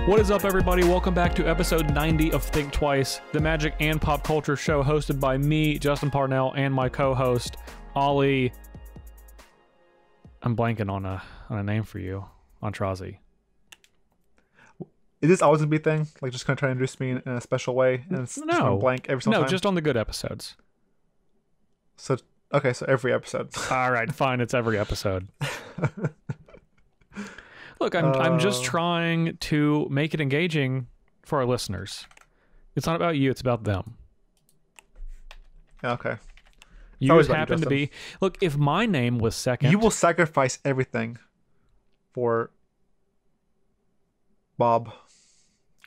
What is up, everybody? Welcome back to episode 90 of Think Twice, the magic and pop culture show hosted by me, Justin Parnell, and my co-host, Ali. I'm blanking on a name for you, Aintrazi. Is this always gonna be a thing? Like, just gonna try to introduce me in a special way, and it's just gonna blank every single time? No, just on the good episodes. So okay, so every episode. All right, fine. It's every episode. Look, I'm just trying to make it engaging for our listeners. It's not about you; it's about them. Yeah, okay. You just happen to be. Look, if my name was second, you will sacrifice everything for Bob.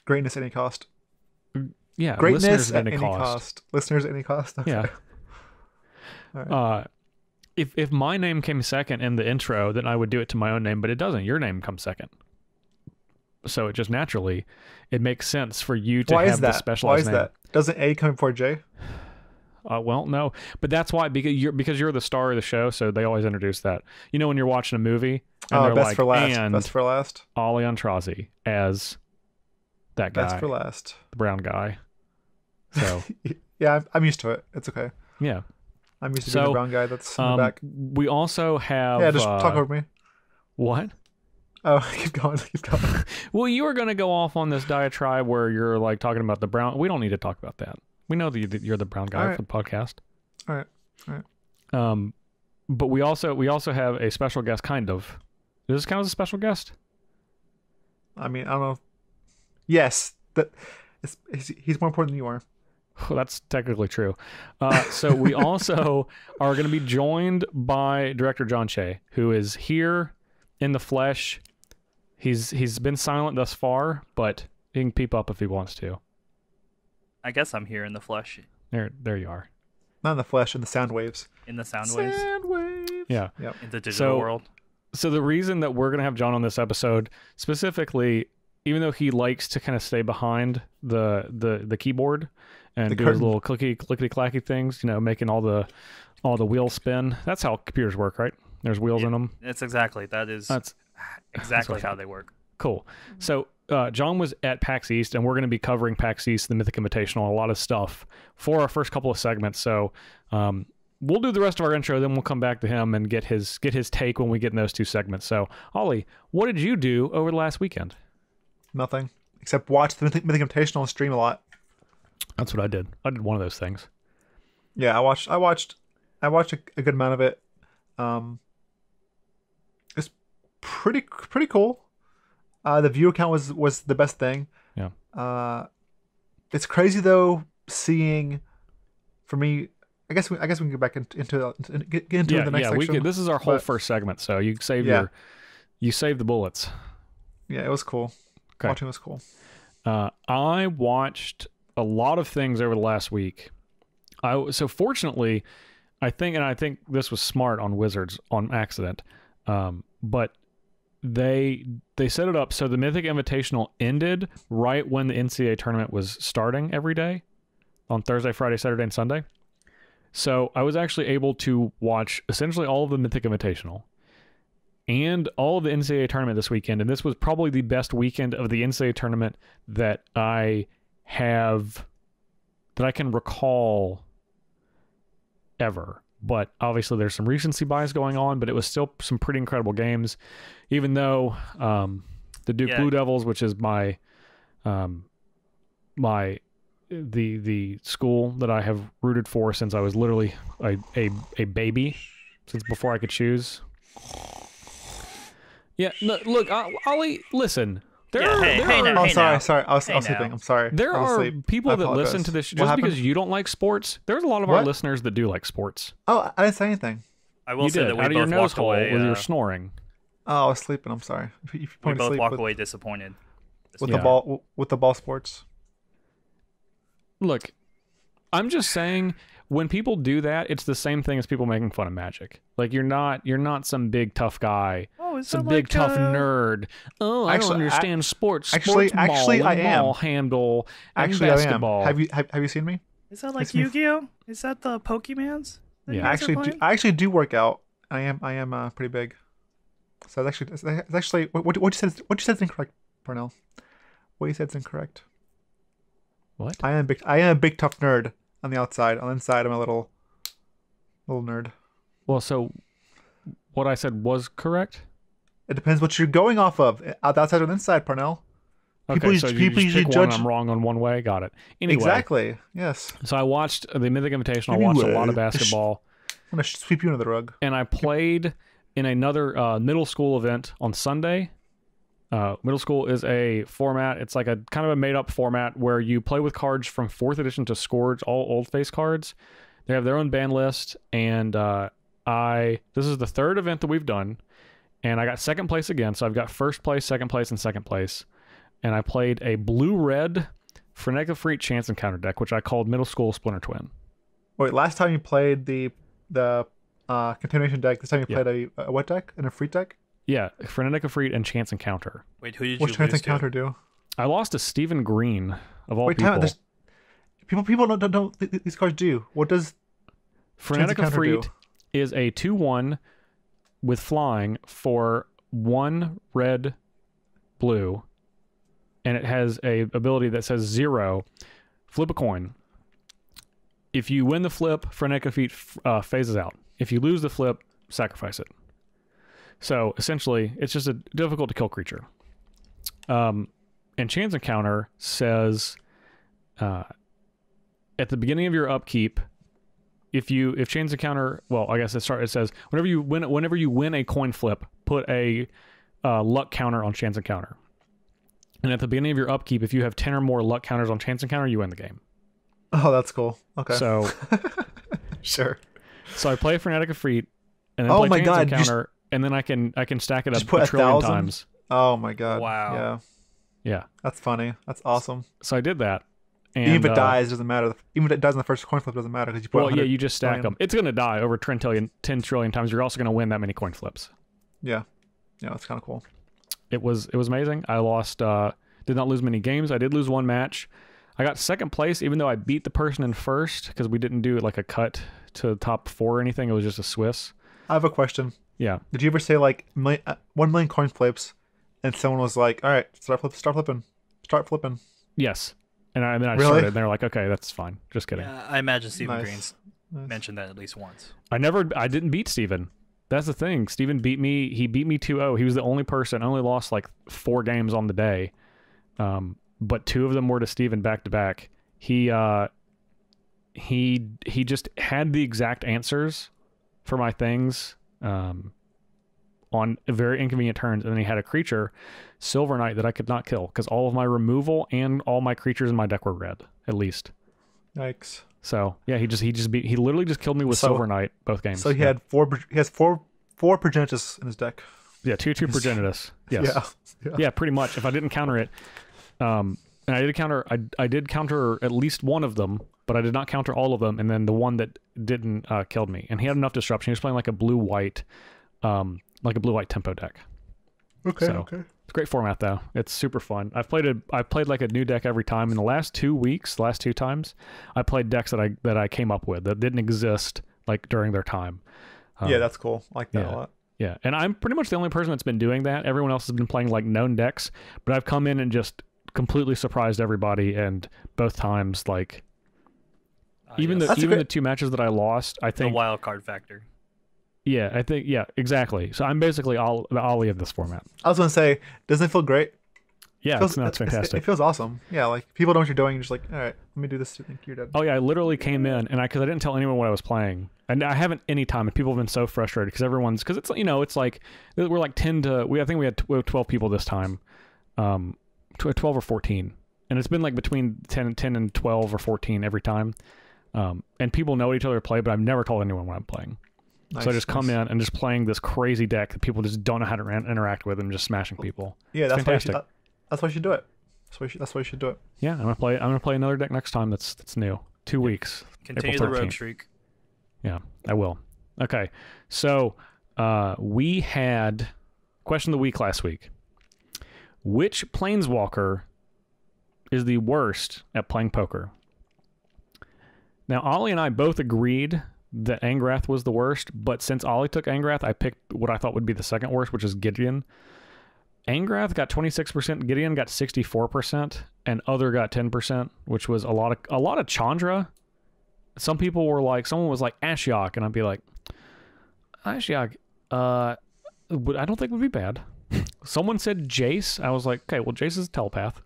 Greatness at any cost. Yeah, greatness at any cost. Listeners at any cost. Okay. Yeah. All right. If my name came second in the intro, then I would do it to my own name, but it doesn't. Your name comes second. So it just naturally, it makes sense for you to have the specialized name. Why is that? Doesn't A come before J? Well, no, but that's why, because you're the star of the show, so they always introduce that. You know, when you're watching a movie, and they're best like, for last. and Best for last. Ali Aintrazi as that guy. Best for last. The brown guy. So yeah, I'm used to it. It's okay. Yeah. I'm used to being the brown guy that's in the back. We also have... Yeah, just talk over me. What? Oh, keep going. Well, you were going to go off on this diatribe where you're like talking about the brown... We don't need to talk about that. We know that you're the brown guy for the podcast. All right. But we also have a special guest, kind of. Does this count as a special guest? I mean, I don't know. Yes. He's more important than you are. Well, that's technically true. So we also are going to be joined by director Jonathan Choi, who is here in the flesh. He's been silent thus far, but he can peep up if he wants to. I guess I'm here in the flesh. There you are. Not in the flesh, in the sound waves. In the sound waves. Yeah. Yep. In the digital world. So the reason that we're going to have John on this episode, specifically, even though he likes to kind of stay behind the keyboard and do his little clickety clacky things, you know, making all the wheels spin. That's how computers work, right? There's wheels in them. That's exactly how they work. Cool. So John was at PAX East, and we're going to be covering PAX East, the Mythic Invitational, a lot of stuff for our first couple of segments. So we'll do the rest of our intro, then we'll come back to him and get his take when we get in those two segments. So, Ollie, what did you do over the last weekend? Nothing, except watch the Mythic Invitational and stream a lot. That's what I did. I did one of those things. Yeah, I watched a good amount of it. It's pretty cool. The view count was the best thing. Yeah. It's crazy though, seeing, for me, I guess we can get back into the next section. This is our whole first segment, so you saved you saved the bullets. Yeah, it was cool. Okay. Watching was cool. I watched a lot of things over the last week. So fortunately, I think this was smart on Wizards on accident, but they set it up so the Mythic Invitational ended right when the NCAA tournament was starting every day on Thursday, Friday, Saturday, and Sunday. So I was actually able to watch essentially all of the Mythic Invitational and all of the NCAA tournament this weekend. And this was probably the best weekend of the NCAA tournament that I can recall ever. But obviously there's some recency bias going on, but it was still some pretty incredible games. Even though the Duke Blue Devils, which is the school that I have rooted for since I was literally a baby, since before I could choose. Yeah, no, look, Ollie, listen. Sorry. I was sleeping. I'm sorry. There are people that listen to this just because you don't like sports. There's a lot of our listeners that do like sports. Oh, I didn't say anything. I will say that we out of your both nose walked hole away. with your snoring. Oh, I was sleeping. I'm sorry. We both walk away disappointed with the ball sports. Look, I'm just saying, when people do that, it's the same thing as people making fun of Magic. Like, you're not some big tough guy, some big tough nerd. Oh, I don't understand sports. Actually, I am. Ball handle and actually, basketball. I am. Have you seen me? Is that like Yu-Gi-Oh? Is that the Pokemans? Yeah, I actually do work out. I am pretty big. So it's actually what you said is incorrect, Parnell. What you said's incorrect. What? I am a big tough nerd on the outside. On the inside, I'm a little nerd. Well, so what I said was correct? It depends what you're going off of. The outside or the inside, Parnell. Okay, so you just pick one and I'm wrong on one way? Got it. Anyway. Exactly, yes. So I watched the Mythic Invitational. I watched a lot of basketball. I'm going to sweep you under the rug. And I played in another middle school event on Sunday. Middle school is a format. It's like a kind of a made-up format where you play with cards from 4th edition to Scourge, all old face cards. They have their own ban list, and this is the 3rd event that we've done, and I got 2nd place again. So I've got 1st place, 2nd place, and 2nd place. And I played a blue-red Frenetic of Freet Chance Encounter deck, which I called Middle School Splinter Twin. Wait, last time you played the Contamination deck, this time you played a what deck? And a Freet deck? Yeah, Frenetic of Freet and Chance Encounter. Wait, who did you What lose Chance to? Encounter do? I lost to Stephen Green, of all people. People don't know these cards do. What does Frenetic of Freet is a 2/1 with flying for 1 red blue, and it has a ability that says 0. Flip a coin. If you win the flip, Frenetic of Freet phases out. If you lose the flip, sacrifice it. So essentially, it's just a difficult to kill creature. And Chance Encounter says, at the beginning of your upkeep, if Chance Encounter, well, I guess it says whenever you win a coin flip, put a luck counter on Chance Encounter. And at the beginning of your upkeep, if you have 10 or more luck counters on Chance Encounter, you win the game. Oh, that's cool. Okay. So, sure. So I play Frenetic of Freet, and then play Chance Encounter, and then I can stack it up a trillion times. Oh my god! Wow. Yeah. That's funny. That's awesome. So I did that. And, even if it dies, doesn't matter. Even if it dies in the first coin flip, doesn't matter because you put. Well, yeah, you just stack them. It's gonna die over 10 trillion times. You're also gonna win that many coin flips. Yeah, that's kind of cool. It was amazing. I lost. Did not lose many games. I did lose one match. I got 2nd place, even though I beat the person in 1st because we didn't do like a cut to the top 4 or anything. It was just a Swiss. I have a question. Yeah. Did you ever say like 1 million coin flips, and someone was like, "All right, start flipping"? Yes. And then I really? started, and they were like, "Okay, that's fine." Just kidding. Yeah, I imagine Stephen Green's mentioned that at least once. I didn't beat Steven. That's the thing. Steven beat me. He beat me 2-0. He was the only person. I only lost like 4 games on the day. But 2 of them were to Steven back to back. He just had the exact answers for my things on very inconvenient turns, and then he had a creature, Silver Knight, that I could not kill because all of my removal and all my creatures in my deck were red, at least. Yikes! So yeah, he literally just killed me with Silver Knight both games. So he had 4. He has 4 Progenitus in his deck. Yeah, 2 Progenitus. Yes. Yeah, pretty much. If I didn't counter it. And I did counter at least one of them, but I did not counter all of them, and then the one that didn't killed me. And he had enough disruption. He was playing like a blue-white tempo deck. Okay, okay. It's a great format though. It's super fun. I played like a new deck every time. In the last 2 times, I played decks that I came up with that didn't exist like during their time. Yeah, that's cool. I like that a lot. Yeah, and I'm pretty much the only person that's been doing that. Everyone else has been playing like known decks, but I've come in and just completely surprised everybody, and both times like even the 2 matches that I lost, I think the wild card factor. Yeah, I think exactly. So I'm basically the Ollie of this format. I was gonna say, doesn't it feel great? Yeah, it's fantastic. It feels awesome. Yeah, like people know what you're doing. You're just like, all right, let me do this. Think you're dead. Oh yeah, I literally came in and because I didn't tell anyone what I was playing, and I haven't any time. And people have been so frustrated because it's it's like we're like 10 to I think we had 12 people this time, 12 or 14, and it's been like between 10 and 12 or 14 every time, and people know what each other play, but I've never told anyone what I'm playing. Nice, so I just come in and just playing this crazy deck that people just don't know how to interact with and just smashing people. Yeah, that's fantastic. That's why you should do it. That's why you should do it. Yeah, I'm gonna play another deck next time. That's new. 2 weeks. Continue the rogue streak. Yeah, I will. Okay, so we had question of the week last week. Which planeswalker is the worst at playing poker? Now, Ollie and I both agreed that Angrath was the worst, but since Ollie took Angrath, I picked what I thought would be the second worst, which is Gideon. Angrath got 26%, Gideon got 64%, and Other got 10%, which was a lot of Chandra. Some people were like, someone was like Ashiok, and I'd be like, Ashiok, I don't think would be bad. Someone said Jace. I was like, okay, well, Jace is a telepath.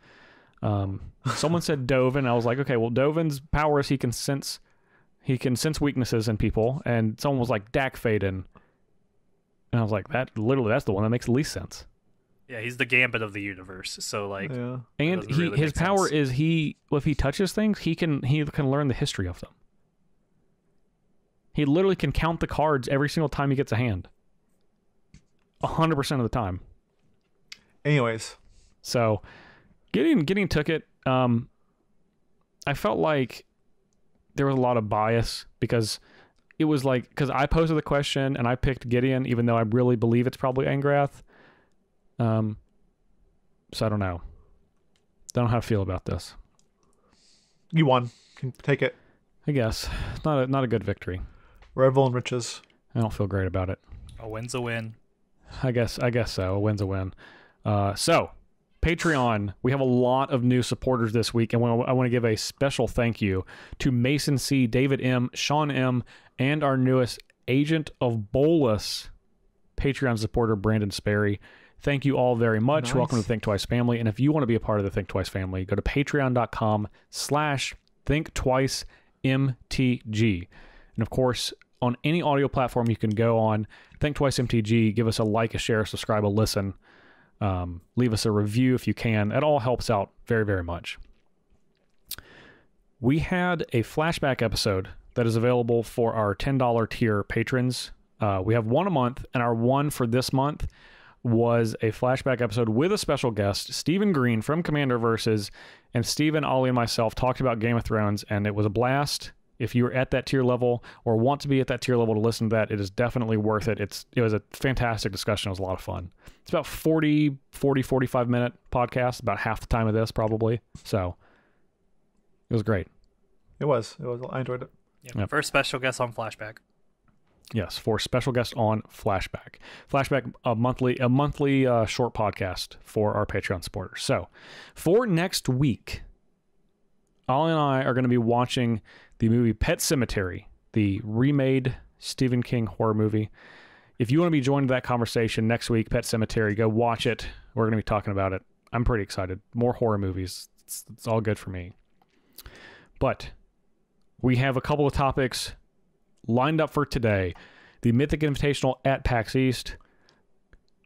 Someone said Dovin. I was like, okay, well, Dovin's power is he can sense weaknesses in people. And someone was like Dak Faden. And I was like, that's the one that makes the least sense. Yeah, he's the Gambit of the universe. So like, and his power is if he touches things, he can learn the history of them. He literally can count the cards every single time he gets a hand. 100% of the time. Anyways, so Gideon took it. I felt like there was a lot of bias because it was like, because I posted the question and I picked Gideon, even though I really believe it's probably Angrath. So I don't know. Don't know how to feel about this. You won. Can take it. I guess it's not a good victory. Revel in riches. I don't feel great about it. A win's a win. I guess so. A win's a win. So Patreon, we have a lot of new supporters this week, and I want to give a special thank you to Mason C, David M, Sean M, and our newest Agent of Bolus Patreon supporter, Brandon Sperry. Thank you all very much. Nice. Welcome to the Thinktwice family. And if you want to be a part of the Thinktwice family, go to patreon.com/ThinktwiceMTG. And of course, on any audio platform you can go on, Thinktwice MTG, give us a like, a share, subscribe, a listen. Leave us a review if you can. It all helps out very, very much. We had a flashback episode that is available for our $10 tier patrons. We have one a month, and our one for this month was a flashback episode with a special guest, Stephen Green from Commander Versus, and Stephen, Ali, and myself talked about Game of Thrones, and it was a blast. If you're at that tier level or want to be at that tier level to listen to that, it is definitely worth it. It was a fantastic discussion. It was a lot of fun. It's about 45 minute podcast, about half the time of this probably. So it was great. It was. I enjoyed it. Yep. First special guest on Flashback. Yes, for special guest on Flashback. Flashback, a monthly short podcast for our Patreon supporters. So for next week, Ollie and I are going to be watching the movie Pet Sematary, the remade Stephen King horror movie. If you want to be joined in that conversation next week, Pet Sematary, go watch it. We're going to be talking about it. I'm pretty excited. More horror movies. It's all good for me. But we have a couple of topics lined up for today. The Mythic Invitational at PAX East.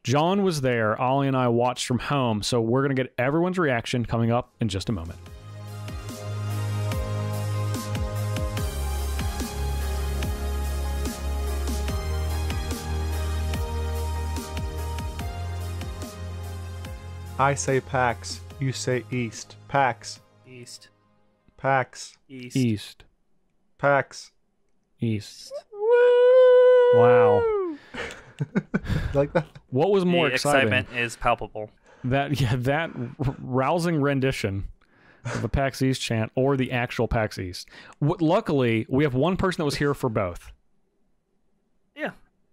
John was there. Ollie and I watched from home, so we're going to get everyone's reaction coming up in just a moment. I say PAX. You say East. PAX. East. PAX. East. East. PAX. East. Woo! Wow. Like that? What was more the exciting? excitement is palpable. That rousing rendition of the PAX East chant or the actual PAX East. Luckily, we have one person that was here for both. Yeah.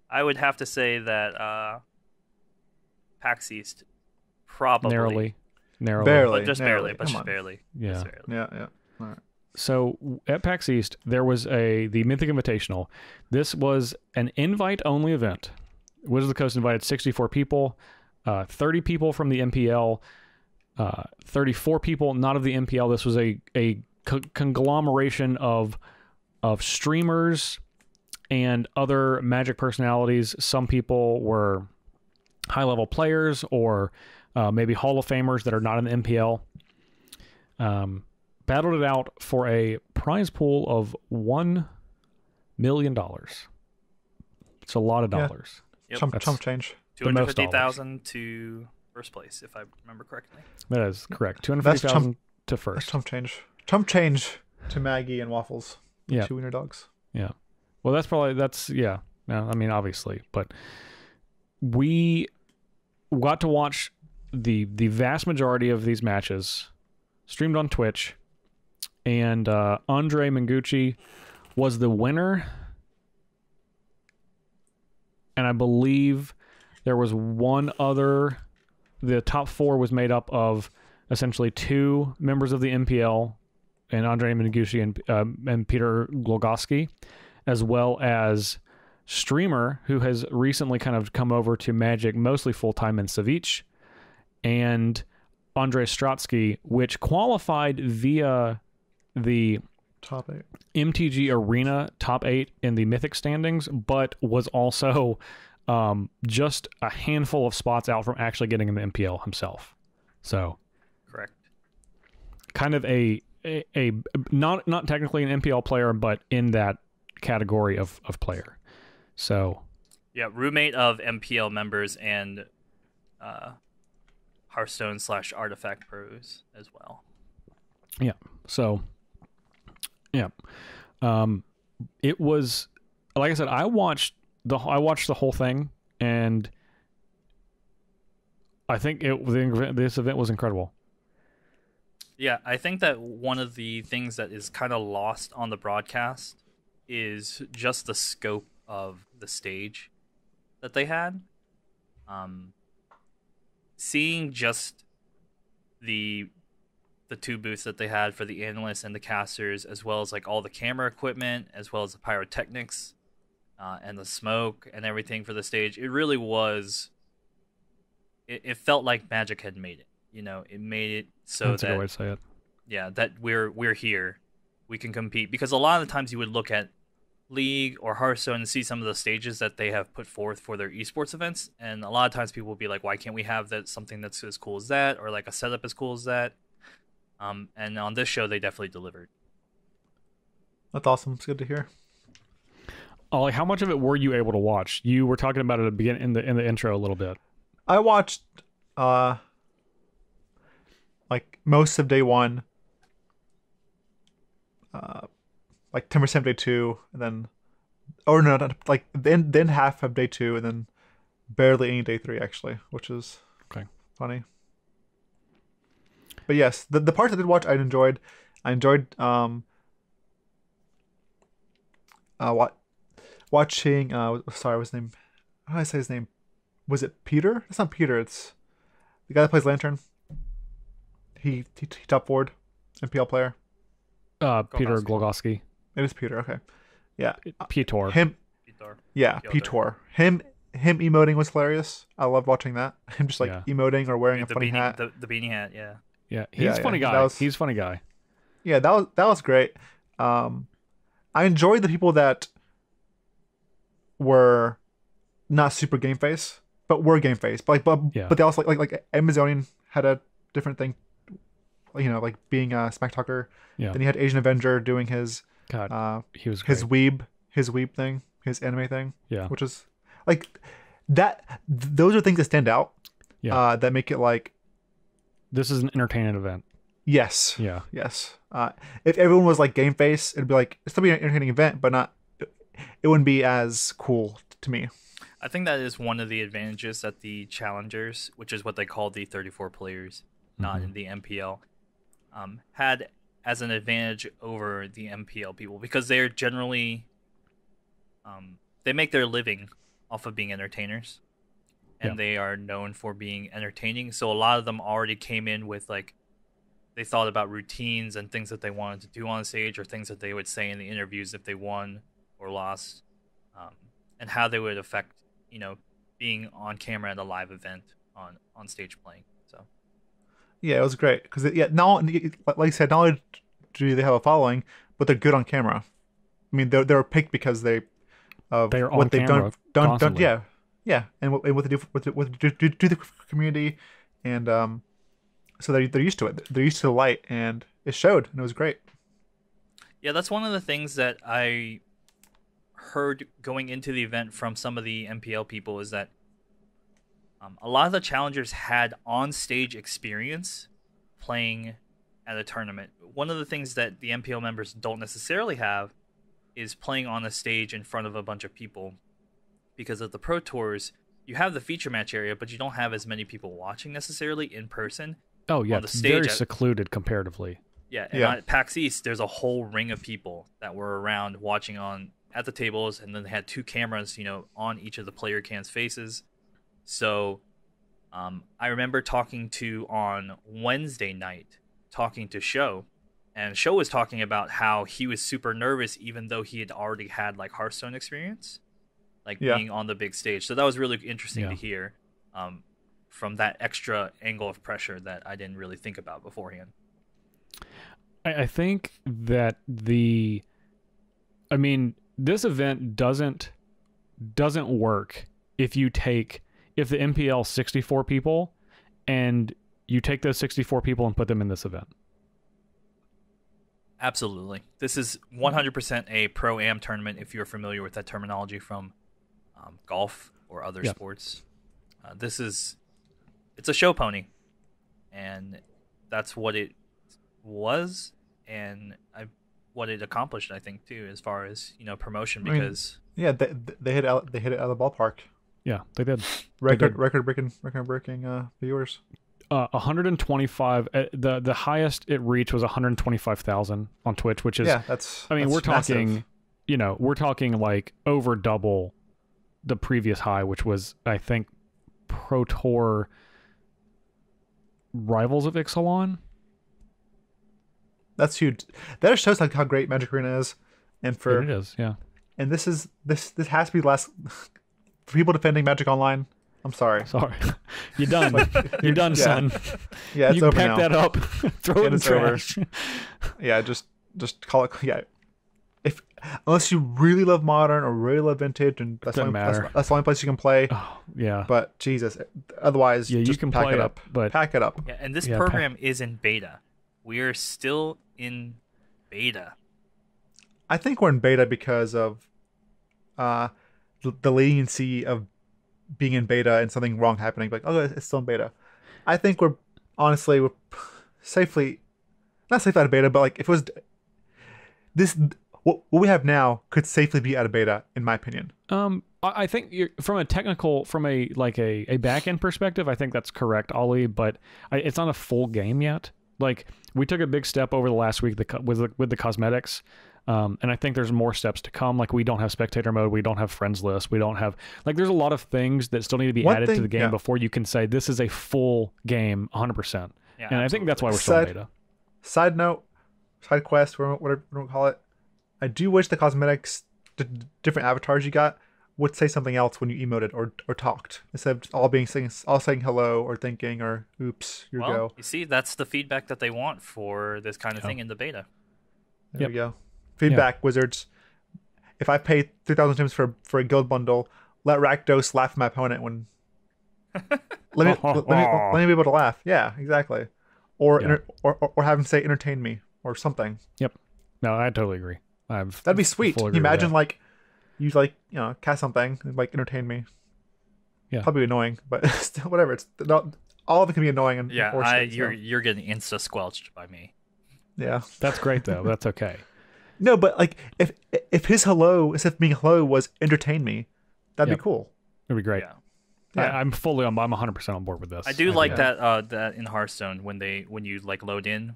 I would have to say that PAX East probably. Narrowly. Barely. But just narrowly. barely. But Come just on. barely. Yeah. Just barely. Yeah. All right. So at PAX East, there was the Mythic Invitational. This was an invite-only event. Wizards of the Coast invited 64 people, 30 people from the MPL, 34 people not of the MPL. This was a conglomeration of streamers and other Magic personalities. Some people were high-level players or maybe Hall of Famers that are not in the MPL. Battled it out for a prize pool of $1 million. It's a lot of dollars. Yep. Chump change. 250,000 to first place, if I remember correctly. That is correct. 250,000 to That's first. chump change. Chump change to Maggie and Waffles. Yeah. 2 wiener dogs. Yeah. Well, yeah. I mean, obviously, but we got to watch the vast majority of these matches streamed on Twitch, and Andre Mengucci was the winner, and I believe there was one other the top 4 was made up of essentially 2 members of the MPL, and Andrei Menigushi and Peter Glogowski, as well as Streamer, who has recently kind of come over to Magic mostly full-time in Savich, and Andrei Stratsky, which qualified via the Top 8. MTG Arena top 8 in the Mythic standings, but was also just a handful of spots out from actually getting in the MPL himself. So, Correct. kind of a not technically an MPL player, but in that category of player. So, Yeah, roommate of MPL members and Hearthstone / Artifact pros as well. yeah. So, yeah. It was, like I said, I watched the whole thing, and I think this event was incredible. Yeah, I think that one of the things that is kind of lost on the broadcast is just the scope of the stage that they had. Seeing just the 2 booths that they had for the analysts and the casters, as well as like all the camera equipment, as well as the pyrotechnics and the smoke and everything for the stage, it really was. It felt like Magic had made it. You know, it made it so That's a good way to say it. Yeah, that we're here, we can compete. Because a lot of the times you would look at League or Hearthstone and see some of the stages that they have put forth for their esports events, and a lot of times people will be like, why can't we have something that's as cool as that, or like a setup as cool as that? And on this show they definitely delivered. That's awesome. It's good to hear. Ollie, how much of it were you able to watch? You were talking about it at the beginning in the intro a little bit. I watched like most of day 1, like 10% of day 2, and then like then half of day 2, and then barely any day 3 actually, which is okay. Funny. But yes, the parts I did watch I enjoyed. Watching sorry, what's his name? How did I say his name? Was it Peter? It's not Peter, it's the guy that plays Lantern. He top forward, MPL player. Peter Glogowski. It is Peter, okay. Yeah. Peter. Him. Peter. Yeah, Peter. Him emoting was hilarious. I loved watching that. Him just like emoting or wearing a funny hat. The beanie hat, yeah. Yeah, he's a funny guy. He's a funny guy. Yeah, that was great. I enjoyed the people that were not super game face, but were game face. But they also like Amazonian had a different thing. You know, like being a smack talker. Yeah. Then you had Asian Avenger doing his he was great. his weeb thing, his anime thing. Yeah. Which is like that. Those are things that stand out. Yeah. That make it like this is an entertaining event. Yes. Yeah. Yes. If everyone was like game face, it'd be like it'd still be an entertaining event, but not. It wouldn't be as cool to me. I think that is one of the advantages that the challengers, which is what they call the 34 players, not in the MPL, had as an advantage over the MPL people, because they're generally they make their living off of being entertainers, and they are known for being entertaining. So a lot of them already came in with like they thought about routines and things that they wanted to do on stage, or things that they would say in the interviews if they won or lost, and how they would affect, you know, being on camera at a live event on stage playing. So yeah, it was great because now, like I said, not only do they have a following, but they're good on camera. I mean, they're picked because they're what they've done. Yeah, and what they do do the community, and so they're used to it. They're used to the light, and it showed, and it was great. Yeah, that's one of the things that I heard going into the event from some of the MPL people, is that a lot of the challengers had on-stage experience playing at a tournament. One of the things that the MPL members don't necessarily have is playing on a stage in front of a bunch of people. Because of the Pro Tours, you have the feature match area, but you don't have as many people watching necessarily in person. Oh, yeah, it's very secluded comparatively. Yeah, and at PAX East, there's a whole ring of people that were around watching at the tables, and then they had 2 cameras, you know, on each of the player cans' faces. So I remember on Wednesday night, talking to Sho, and Sho was talking about how he was super nervous even though he had already had like Hearthstone experience, like being on the big stage. So that was really interesting to hear from that extra angle of pressure that I didn't really think about beforehand. I think that this event doesn't work if the MPL 64 people and you take those 64 people and put them in this event. Absolutely. This is 100% a Pro-Am tournament, if you're familiar with that terminology from golf or other sports. It's a show pony, and that's what it was, and what it accomplished, I think, too, as far as promotion. Because they hit it out of the ballpark. Yeah, they did. Record-breaking viewers. 125. The highest it reached was 125,000 on Twitch, which is that's. we're talking, massive. We're talking like over double the previous high, which was, I think, Pro Tour Rivals of Ixalan. That's huge. That shows like how great Magic Arena is, and it is, yeah. And this has to be the last for people defending Magic Online. I'm sorry. You're done. You're done, son. Yeah, it's you over pack now. that up, throw it in the trash. Yeah, just call it. Yeah, unless you really love Modern or really love Vintage, and that's the only place you can play. Oh, yeah. But Jesus, otherwise, you can pack play it up. But pack it up. Yeah, and this program is in beta. We are still in beta. I think we're in beta because of the leniency of being in beta and something wrong happening. Like, oh, it's still in beta. I think we're safely not safely out of beta, but like if it was this, what we have now could safely be out of beta, in my opinion. I think from a back end perspective, I think that's correct, Ali. But it's not a full game yet. Like, we took a big step over the last week with the cosmetics. And I think there's more steps to come. Like, we don't have spectator mode, we don't have friends list, we don't have there's a lot of things that still need to be added to the game before you can say this is a full game 100%. Yeah, and absolutely. I think that's why we're still in beta. Side note, side quest, whatever we call it. I do wish the cosmetics, the different avatars you got, would say something else when you emoted or talked, instead of just all saying hello or thinking or oops, go. You see, that's the feedback that they want for this kind of thing in the beta. There we go. Feedback, Wizards. If I pay 3,000 gems for a guild bundle, let Rakdos laugh at my opponent when. let me be able to laugh. Yeah, exactly. Or have him say "entertain me" or something. Yep. No, I totally agree. That'd be sweet. Can you imagine you cast something like "entertain me"? Yeah. Probably annoying, but still, whatever. It's not all of it can be annoying. And you're getting insta squelched by me. Yeah. That's great though. That's okay. No, but like if his hello, instead of being hello, was entertain me, that'd be cool. It'd be great. Yeah. I'm 100% on board with this. I do like that in Hearthstone when you like load in,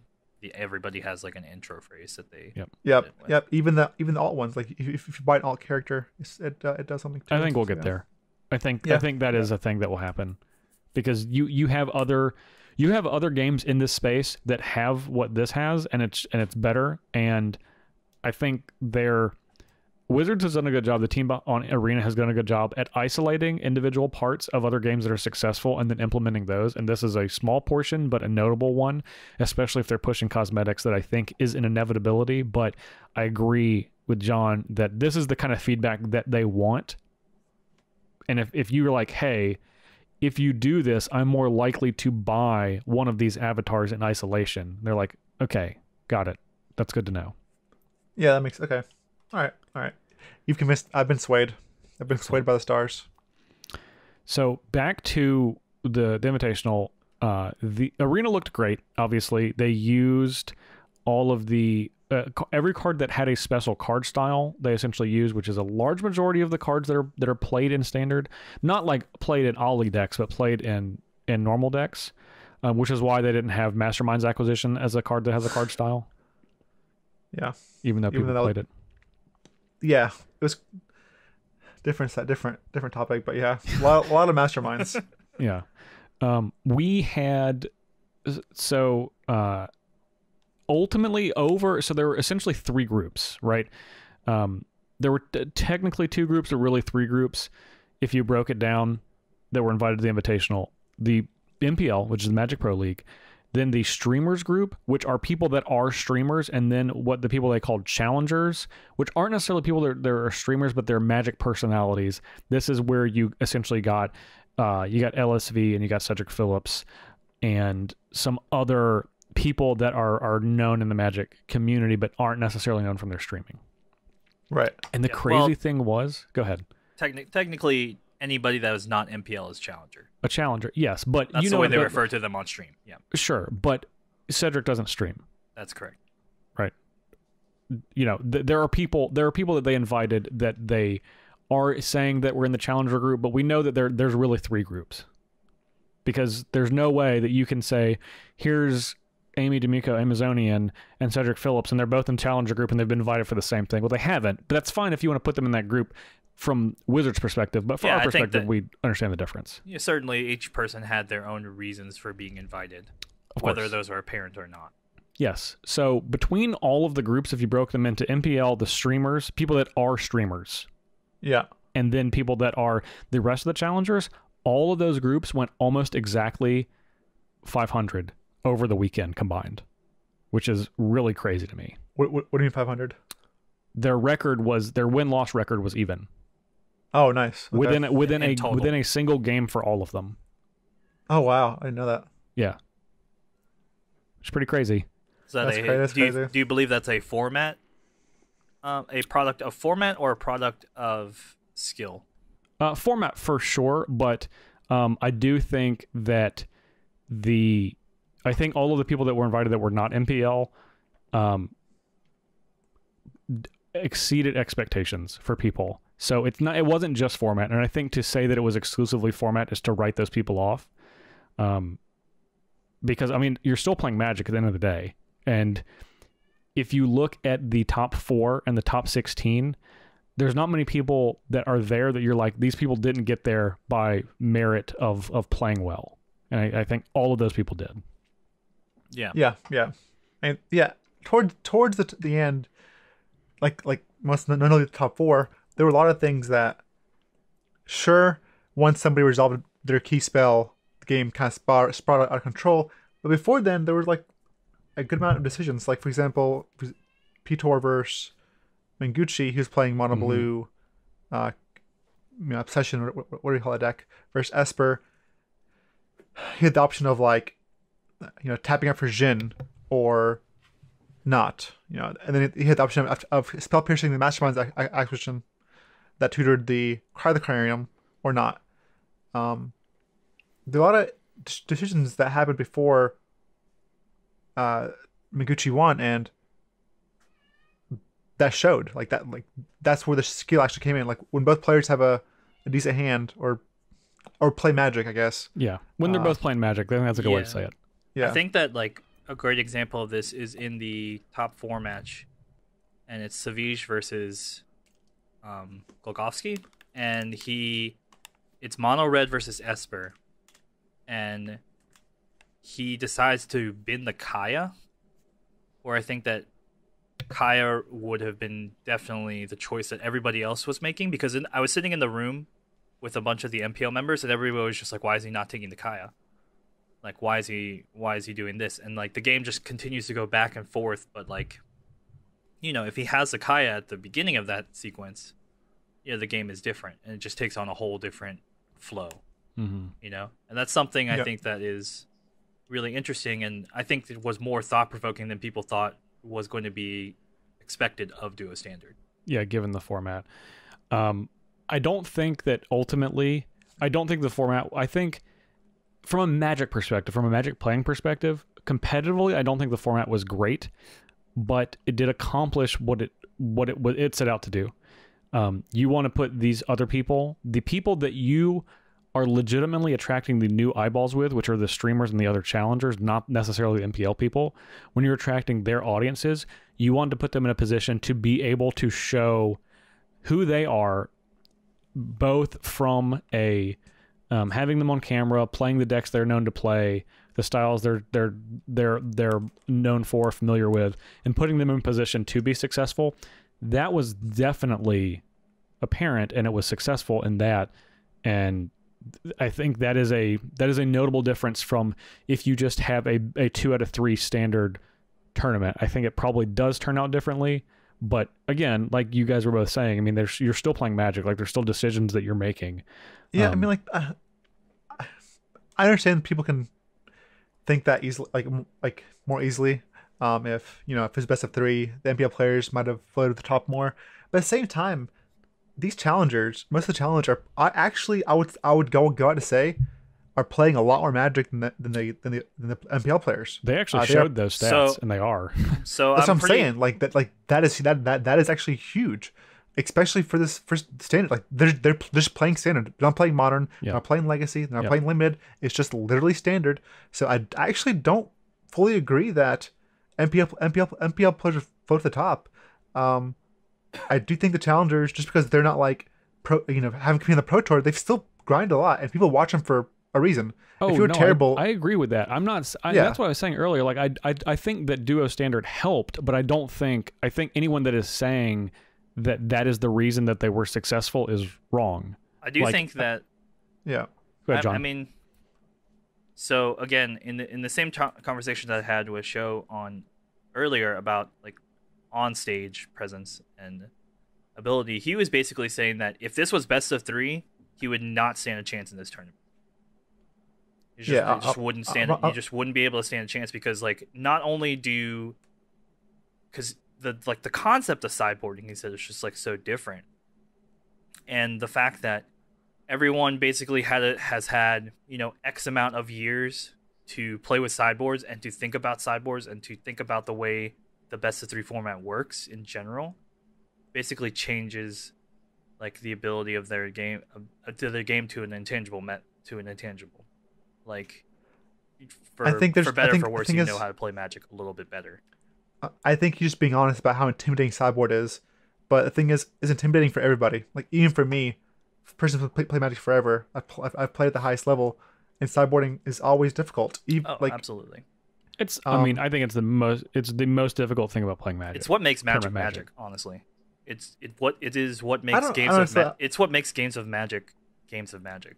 everybody has like an intro phrase that they. Yep. Even the alt ones, like if you buy an alt character, it does something. I think we'll get there. I think that is a thing that will happen, because you have other games in this space that have what this has, and it's better. And I think Wizards has done a good job. The team on Arena has done a good job at isolating individual parts of other games that are successful and then implementing those. And this is a small portion, but a notable one, especially if they're pushing cosmetics, that I think is an inevitability. But I agree with John that this is the kind of feedback that they want. And if you're like, hey, if you do this, I'm more likely to buy one of these avatars in isolation. They're like, okay, got it. That's good to know. Yeah, that makes okay. All right. You've convinced. I've been swayed. I've been swayed by the stars. So back to the Invitational. The arena looked great. Obviously, they used all of the every card that had a special card style. They essentially used, which is a large majority of the cards that are played in Standard. Not like played in Ali decks, but played in normal decks. Which is why they didn't have Mastermind's Acquisition as a card that has a card style. Yeah. Even though people played it. Yeah, it was different topic, but yeah, a lot of masterminds. Yeah, We had ultimately so there were essentially 3 groups, right? There were technically 2 groups, or really 3 groups if you broke it down, that were invited to the Invitational. The MPL, which is the Magic Pro League, then the streamers group, which are people that are streamers, and then what the people they called challengers, which aren't necessarily people that are streamers, but they're Magic personalities. This is where you essentially got LSV, and you got Cedric Phillips and some other people that are known in the Magic community but aren't necessarily known from their streaming. Right. And the crazy thing was, go ahead. Technically, anybody that was not MPL is challenger. A challenger, yes, but that's the way they refer to them on stream. Yeah, sure, but Cedric doesn't stream. That's correct. Right. There are people that they invited that they are saying that we're in the challenger group, but we know that there's really 3 groups, because there's no way that you can say, here's Amy D'Amico, Amazonian, and Cedric Phillips, and they're both in challenger group and they've been invited for the same thing. Well, they haven't, but that's fine if you want to put them in that group from Wizards' perspective, but from our perspective, we understand the difference. Yeah, certainly each person had their own reasons for being invited, whether those are apparent or not. Yes. So between all of the groups, if you broke them into MPL, the streamers, people that are streamers, yeah, and then people that are the rest of the challengers, all of those groups went almost exactly 500 over the weekend combined, which is really crazy to me. What do you mean 500? Their win-loss record was even. Oh, nice. Okay. Within a single game for all of them. Oh, wow. I didn't know that. Yeah. It's pretty crazy. That's crazy. Do you believe that's a format? A product of format or a product of skill? Format for sure, but I do think that I think all of the people that were invited that were not MPL exceeded expectations for people. So it wasn't just format, and I think to say that it was exclusively format is to write those people off. Because you're still playing Magic at the end of the day, and if you look at the top 4 and the top 16, there's not many people that are there that you're like, these people didn't get there by merit of playing well. And I think all of those people did. Yeah. And towards the end, like most none of the top 4, there were a lot of things that, sure, once somebody resolved their key spell, the game kind of spiraled out of control. But before then, there was like a good amount of decisions. Like, for example, Pitor versus Mengucci, who's playing mono blue, Obsession, or what do you call that deck, versus Esper. He had the option of tapping out for Jhin or not, and then he had the option of spell piercing the Mastermind's acquisition that tutored the Cryotacarium or not. There are a lot of decisions that happened before Mengucci won, and that showed that's where the skill actually came in. Like when both players have a decent hand or play Magic, I guess. Yeah, when they're both playing Magic, I think that's a good way to say it. Yeah, I think that a great example of this is in the top 4 match, and it's Savage versus Golgovsky, and it's mono red versus Esper, and he decides to bin the Kaya, where I think that Kaya would have been definitely the choice that everybody else was making, because I was sitting in the room with a bunch of the MPL members, and everybody was just like, why is he not taking the Kaya? Like, why is he doing this? And the game just continues to go back and forth, but if he has the Kaya at the beginning of that sequence, the game is different, and it just takes on a whole different flow. And that's something I think that is really interesting, and I think it was more thought-provoking than people thought was going to be expected of Duo Standard. Yeah, given the format. I don't think that ultimately, the format, I think from a Magic perspective, from a Magic playing perspective, competitively, I don't think the format was great, but it did accomplish what it set out to do. You want to put these other people, the people that you are legitimately attracting the new eyeballs with, which are the streamers and the other challengers, not necessarily the MPL people. When you're attracting their audiences, you want to put them in a position to be able to show who they are, both from a having them on camera, playing the decks they're known to play, the styles they're known for, familiar with, and putting them in position to be successful, that was definitely apparent, and it was successful in that. And I think that is a notable difference from if you just have a 2 out of 3 standard tournament. I think it probably does turn out differently. But again, like you guys were both saying, I mean, you're still playing Magic. Like, there's still decisions that you're making. Yeah, I mean, like, I understand people can think that easily, like more easily. If it's best of 3, the NPL players might have floated to the top more. But at the same time, these challengers, most of the challengers I would go out to say, are playing a lot more Magic than the NPL players. They actually showed those stats, and they are. So that's what I'm saying. Like that is actually huge, especially for this first standard. Like they're just playing standard. They're not playing modern. They're not playing legacy. They're not playing limited. It's just literally standard. So I actually don't fully agree that NPL players float to the top. I do think the challengers, just because they're not like haven't competed in the Pro Tour, they still grind a lot, and people watch them for a reason. Oh, if you're terrible, I agree with that. I'm not. That's what I was saying earlier. Like I think that Duo Standard helped, but I think anyone that is saying that is the reason that they were successful is wrong. I do think that. Yeah. Go ahead, John. I mean, so again, in the same conversation that I had with Show on earlier about like on stage presence and ability, he was basically saying that if this was best of 3, he would not stand a chance in this tournament. You just wouldn't stand. You just wouldn't be able to stand a chance because, like, not only because the concept of sideboarding, he said, is just like so different, and the fact that everyone basically has had X amount of years to play with sideboards and to think about sideboards and to think about the way the best of 3 format works in general, basically changes like the ability of their game to an intangible Like, for better or for worse, you know how to play Magic a little bit better. I think you're just being honest about how intimidating sideboard is. But the thing is, it's intimidating for everybody. Like, even for me, a person who's play Magic forever, I've played at the highest level, and sideboarding is always difficult. Absolutely. It's. I mean, I think it's the most difficult thing about playing Magic. It's what makes Magic, honestly. It's what makes games of Magic games of Magic.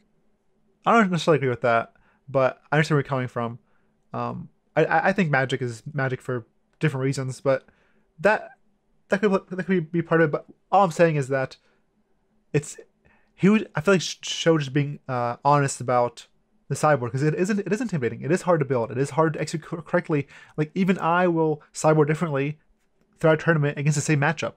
I don't necessarily agree with that, but I understand where you're coming from. I think Magic is Magic for different reasons, but that could be part of it. But all I'm saying is that I feel like Show just being honest about the sideboard, because it is intimidating. It is hard to build. It is hard to execute correctly. Like, even I will sideboard differently throughout a tournament against the same matchup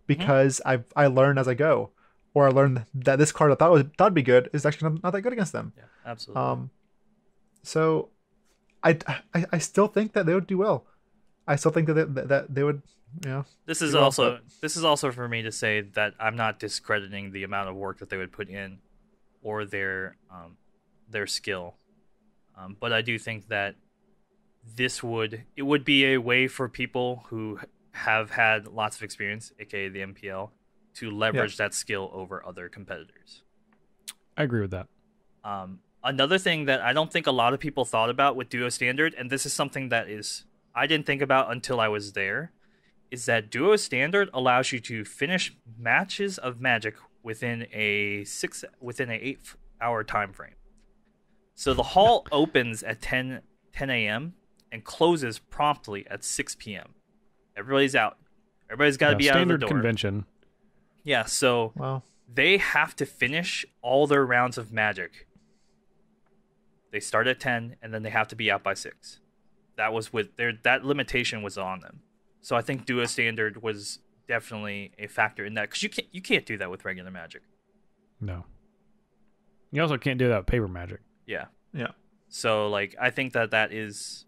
because I learn as I go, or I learn that this card I thought would be good is actually not that good against them. Yeah, absolutely. So I still think that they would do well. I still think that they would. This is also for me to say that I'm not discrediting the amount of work that they would put in, or their skill, but I do think that it would be a way for people who have had lots of experience, aka the MPL, to leverage that skill over other competitors. I agree with that. Another thing that I don't think a lot of people thought about with Duo Standard, and this is something that I didn't think about until I was there, is that Duo Standard allows you to finish matches of Magic within a 8-hour time frame. So the hall opens at 10 a.m. and closes promptly at 6 p.m. Everybody's out. Everybody's got to be out of the door. Standard convention. Yeah, so they have to finish all their rounds of Magic. They start at 10, and then they have to be out by 6. That limitation was on them. So I think Duo Standard was definitely a factor in that, because you can't do that with regular Magic. No. You also can't do that with paper Magic. Yeah. Yeah. So, like, I think that is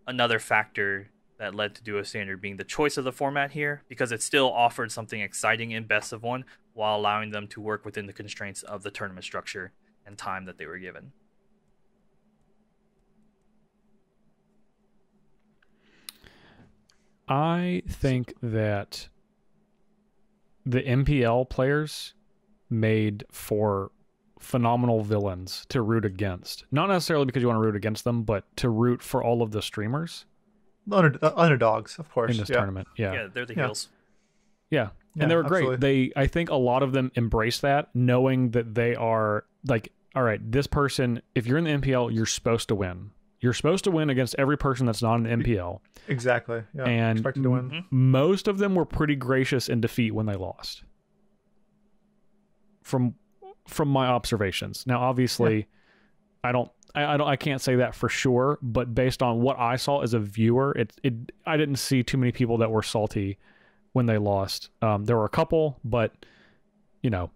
another factor that led to Duo Standard being the choice of the format here, because it still offered something exciting in Best of 1 while allowing them to work within the constraints of the tournament structure and time that they were given. I think that the MPL players made for phenomenal villains to root against. Not necessarily because you want to root against them, but to root for all of the streamers. Underdogs, of course, in this tournament. Yeah, they're the heels. Yeah. And they were great. I think a lot of them embrace that, knowing that they are like, all right, this person, if you're in the MPL, you're supposed to win. You're supposed to win against every person that's not in the MPL. Exactly. Yeah. And expected to win. Most of them were pretty gracious in defeat when they lost. From my observations. Now, obviously, I can't say that for sure, but based on what I saw as a viewer, I didn't see too many people that were salty when they lost. There were a couple, but you know,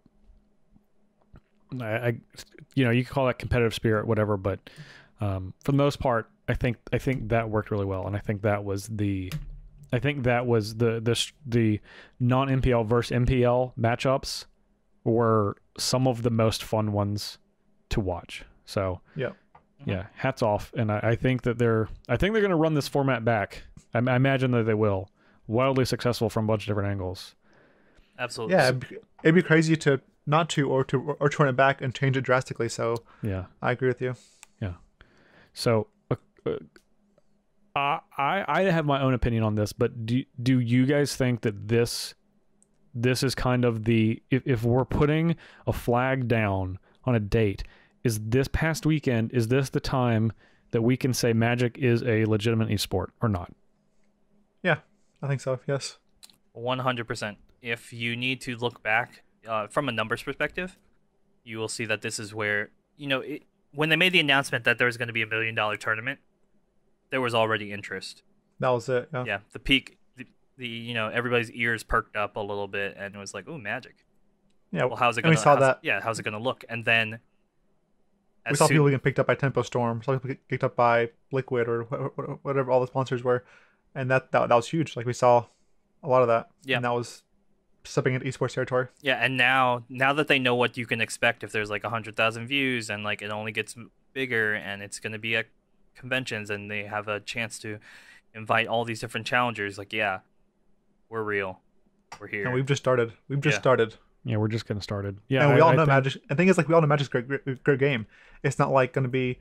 you could call that competitive spirit, whatever. But for the most part, I think that worked really well, and I think that was the non-MPL versus MPL matchups were some of the most fun ones to watch. So yeah, hats off, and I think that they're going to run this format back. I imagine that they will. Wildly successful from a bunch of different angles. Absolutely. Yeah, it'd be crazy to not to or turn it back and change it drastically. So yeah, I agree with you. Yeah. So I have my own opinion on this, but do you guys think that this is kind of the if we're putting a flag down on a date, is this past weekend, is this the time that we can say Magic is a legitimate esport or not? Yeah, I think so. Yes. 100%. If you need to look back from a numbers perspective, you will see that this is where, when they made the announcement that there was going to be $1 million tournament, there was already interest. That was it. Yeah. Yeah. The peak, everybody's ears perked up a little bit, and it was like, "Ooh, Magic." Yeah. Well, how's it going? We saw that. Yeah. How's it going to look? And then we saw people getting picked up by Tempo Storm. Saw people get picked up by Liquid or whatever all the sponsors were, and that was huge. Like we saw a lot of that. Yeah. And that was stepping into esports territory. Yeah, and now that they know what you can expect if there's like 100,000 views and like it only gets bigger and it's going to be at conventions and they have a chance to invite all these different challengers, like, yeah, we're real. We're here. And we've just started. Started. Yeah, we're just getting started. Yeah, and we all know Magic. The thing is, like, we all know Magic's a great game. It's not like going to be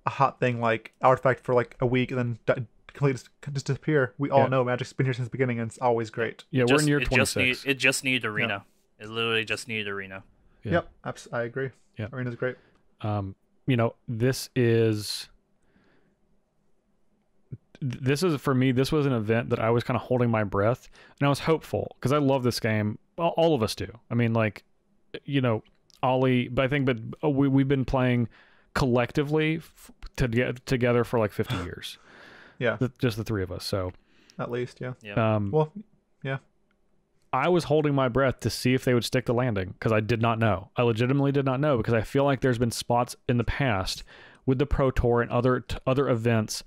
a hot thing like Artifact for like a week and then completely just disappear. We all know Magic's been here since the beginning and it's always great. Yeah, we're in year 26. It just needed Arena. Yeah. It literally just needed Arena. Yeah. Yep, I agree. Yeah, Arena's great. This is for me. This was an event that I was kind of holding my breath, and I was hopeful because I love this game. All of us do. I mean, like, Ollie, but we've been playing collectively together for like 50 years. Yeah, just the three of us. So at least, yeah. Well, yeah. I was holding my breath to see if they would stick the landing because I did not know. I legitimately did not know because I feel like there's been spots in the past with the Pro Tour and other events.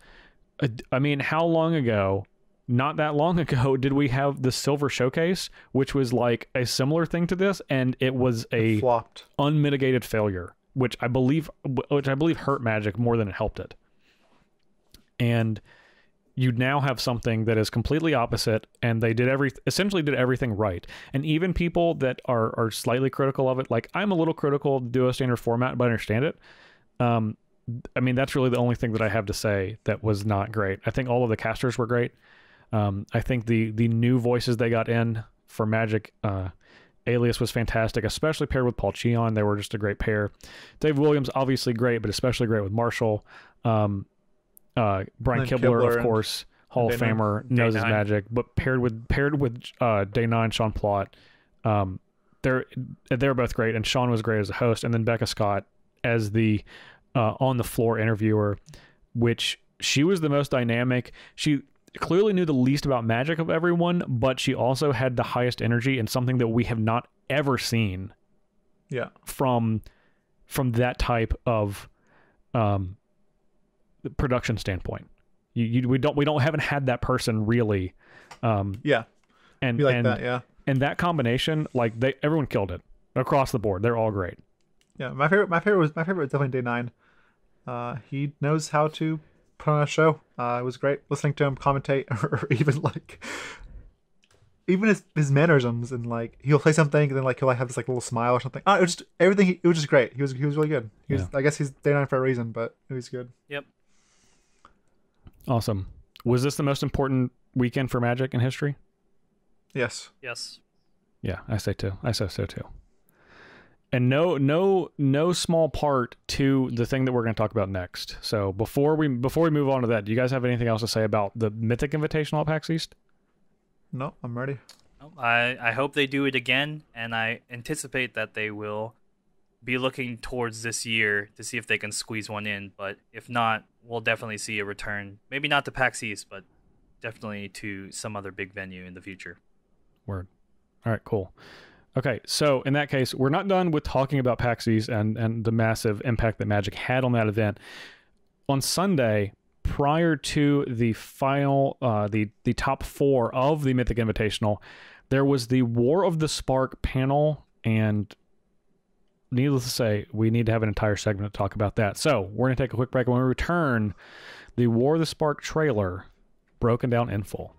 I mean, how long ago? Not that long ago did we have the Silver Showcase, which was like a similar thing to this, and it was a flopped, unmitigated failure, which I believe hurt Magic more than it helped it. And you now have something that is completely opposite, and they essentially did everything right. And even people that are slightly critical of it, like I'm a little critical of the Duo Standard format, but I understand it. I mean, that's really the only thing that I have to say that was not great. I think all of the casters were great. I think the new voices they got in for Magic, Alias was fantastic, especially paired with Paul Cheon. They were just a great pair. Dave Williams, obviously great, but especially great with Marshall. Brian Kibler, of course, Hall of Famer, knows his Magic, but paired with Day 9, Sean Plott, they're both great, and Sean was great as a host, and then Becca Scott as the on the floor interviewer, which she was the most dynamic. She clearly knew the least about Magic of everyone, but she also had the highest energy and something that we have not ever seen. Yeah, from that type of production standpoint. We haven't had that person really. And that combination, like everyone killed it across the board. They're all great. Yeah, my favorite was definitely Day 9. He knows how to put on a show. It was great listening to him commentate, or even like even his mannerisms, and like he'll say something and then like he'll like have this like little smile or something. It was just everything. It was just great. He was really good. I guess he's day 9 for a reason, but he was good. Yep. Awesome. Was this the most important weekend for Magic in history? Yes. Yes. Yeah, I say so too. And no small part to the thing that we're going to talk about next. So before we move on to that, do you guys have anything else to say about the Mythic Invitational at PAX East? No, I'm ready. I hope they do it again, and I anticipate that they will be looking towards this year to see if they can squeeze one in. But if not, we'll definitely see a return. Maybe not to PAX East, but definitely to some other big venue in the future. Word. All right, cool. Okay, so in that case, we're not done with talking about PAX East and the massive impact that Magic had on that event. On Sunday, prior to the final, the top 4 of the Mythic Invitational, there was the War of the Spark panel, and needless to say, we need to have an entire segment to talk about that. So we're going to take a quick break, and when we return, the War of the Spark trailer broken down in full.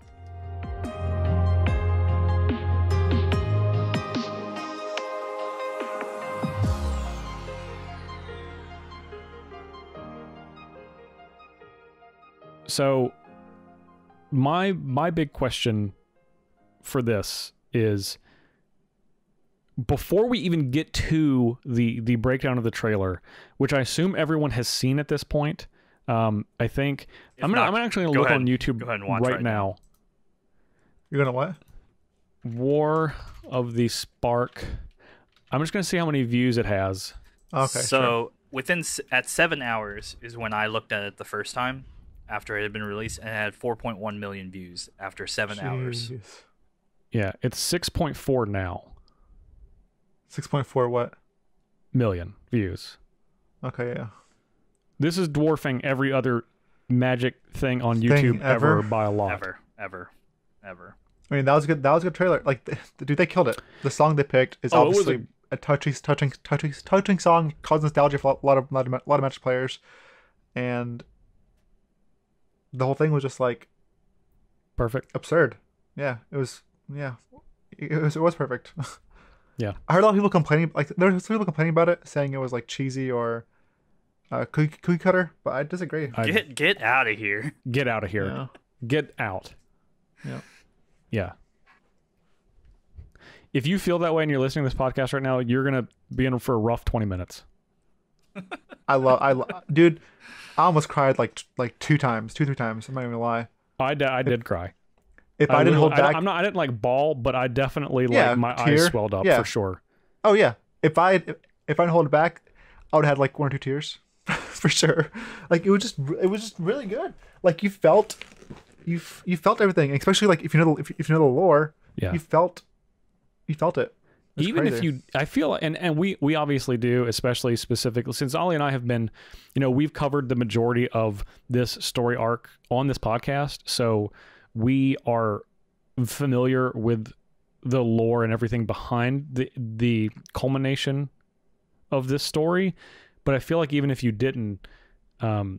So my big question for this is, before we even get to the breakdown of the trailer, which I assume everyone has seen at this point, I think I'm actually going to look on YouTube right now. You're going to what? War of the Spark. I'm just going to see how many views it has. Okay. So at 7 hours is when I looked at it the first time, after it had been released, and it had 4.1 million views after 7 hours. Yeah, it's 6.4 now. 6.4 what? Million views. Okay, yeah. This is dwarfing every other Magic thing on YouTube ever by a lot. Ever. I mean, that was good. That was a good trailer. Like, dude, they killed it. The song they picked is obviously a touching song, causes nostalgia for a lot of Magic players, and the whole thing was just like perfect, absurd. Yeah, it was. Yeah, it was perfect. Yeah, I heard a lot of people complaining. Like, there were some people complaining about it, saying it was like cheesy or cookie cutter. But I disagree. Get out of here. Get out of here. Yeah. Get out. Yeah. Yeah. If you feel that way and you're listening to this podcast right now, you're gonna be in for a rough 20 minutes. Dude, I almost cried like 2 times, 2-3 times. I'm not even gonna lie. I did cry. If I didn't hold back, I didn't like bawl, but I definitely my eyes swelled up for sure. Oh yeah. If I didn't hold it back, I would have had like 1 or 2 tears, for sure. Like it was just really good. Like you felt everything, especially like if you know the lore. Yeah. You felt it. Even crazy. If I feel, and we obviously do, especially specifically since Ali and I have been, we've covered the majority of this story arc on this podcast, so we are familiar with the lore and everything behind the culmination of this story. But I feel like even if you didn't, I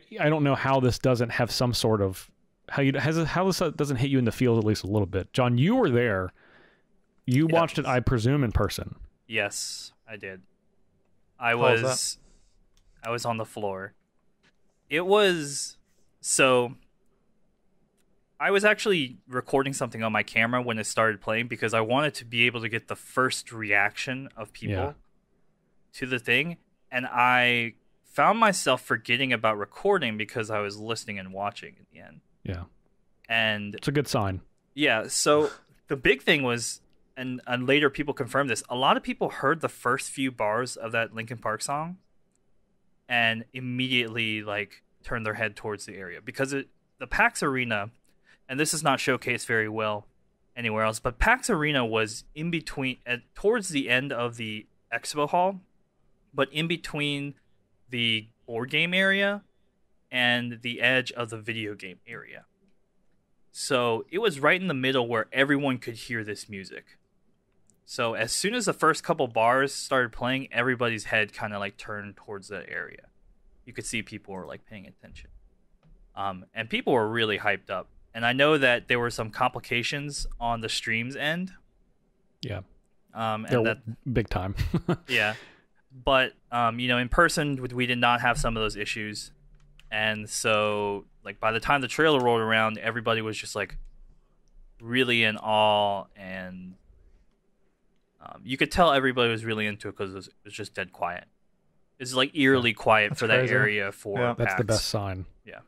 don't know how this doesn't have some sort of how this doesn't hit you in the feels at least a little bit. John, you were there. You watched it, I presume, in person. Yes, I did. I was on the floor. It was so. I was actually recording something on my camera when it started playing because I wanted to be able to get the first reaction of people to the thing, and I found myself forgetting about recording because I was listening and watching at the end. Yeah, and it's a good sign. Yeah. So the big thing was. And later people confirmed this. A lot of people heard the first few bars of that Linkin Park song and immediately turned their head towards the area because the PAX Arena, and this is not showcased very well anywhere else, but PAX Arena was in between, towards the end of the expo hall, but in between the board game area and the edge of the video game area. So it was right in the middle where everyone could hear this music. So as soon as the first couple bars started playing, everybody's head kind of turned towards that area. You could see people were paying attention. And people were really hyped up. And I know that there were some complications on the stream's end. Yeah. And they're big time. Yeah. But, in person, we did not have some of those issues. And so, like, by the time the trailer rolled around, everybody was just, like, really in awe. And you could tell everybody was really into it because it was just dead quiet. It's, like, eerily quiet That's for crazy. that area for PAX. That's the best sign. Yeah.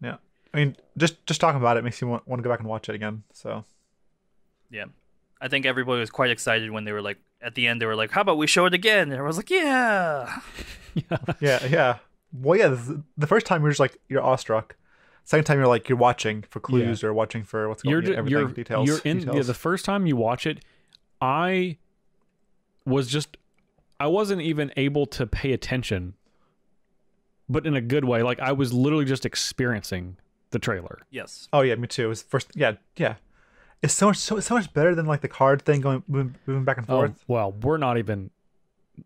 Yeah. I mean, just talking about it makes you want to go back and watch it again. So. Yeah. I think everybody was quite excited when they were like, at the end, they were like, how about we show it again? And everyone was like, yeah. Yeah. Well, yeah, the first time you're just like, you're awestruck. Second time you're like, you're watching for clues or watching for what's going on, everything, details. Yeah, the first time you watch it, I wasn't even able to pay attention, but in a good way. Like, I was literally just experiencing the trailer. Yes. Oh, yeah, me too. It was first, yeah. It's so much better than like the card thing moving back and forth. Oh, well, we're not even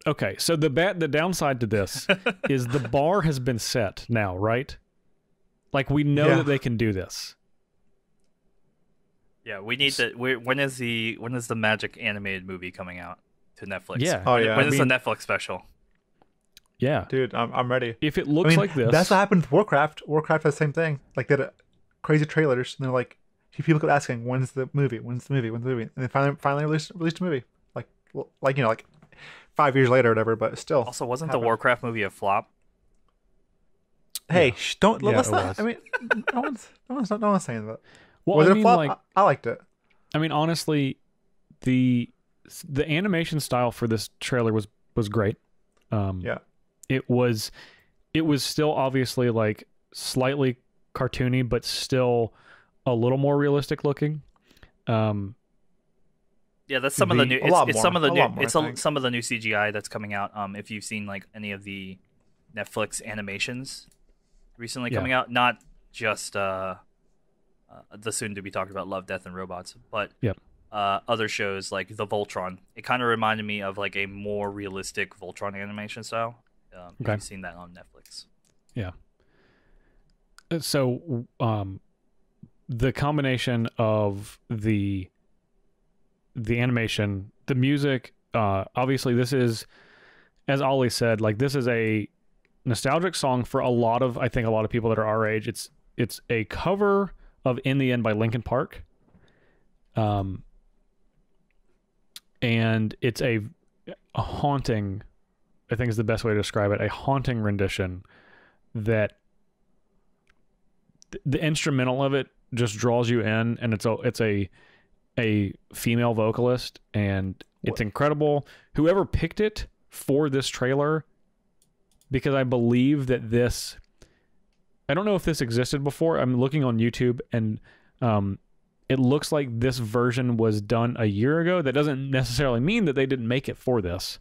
okay. So the downside to this is the bar has been set now, right? Like, we know that they can do this. Yeah, we need to. When is the Magic animated movie coming out to Netflix? Yeah. Oh yeah. When is the Netflix special? Yeah, dude, I'm ready. If it looks like this, that's what happened with Warcraft. Warcraft has the same thing. Like, they had crazy trailers, and they're like, people kept asking, "When's the movie? When's the movie? When's the movie?" And they finally released a movie. Like 5 years later or whatever. But still. Also, wasn't the Warcraft movie a flop? Hey, don't let's it not. was. I mean, no one's saying that. well, Was I it a mean, flop? like, I liked it. I mean, honestly, the animation style for this trailer was great. Yeah. It was still obviously like slightly cartoony, but still a little more realistic looking. Yeah, that's some of the new. Some of the new CGI that's coming out. If you've seen like any of the Netflix animations recently coming out, not just the soon to be talked about Love, Death, and Robots, but other shows like the Voltron. It kind of reminded me of like a more realistic Voltron animation style. If you've seen that on Netflix. Yeah. So, the combination of the animation, the music, obviously this is, as Ali said, like, this is a nostalgic song for I think a lot of people that are our age. It's a cover of In the End by Linkin Park. And it's a haunting, I think is the best way to describe it, a haunting rendition that the instrumental of it just draws you in, and it's a female vocalist, and it's incredible. Whoever picked it for this trailer, because I believe that I don't know if this existed before. I'm looking on YouTube, and it looks like this version was done a year ago. That doesn't necessarily mean that they didn't make it for this.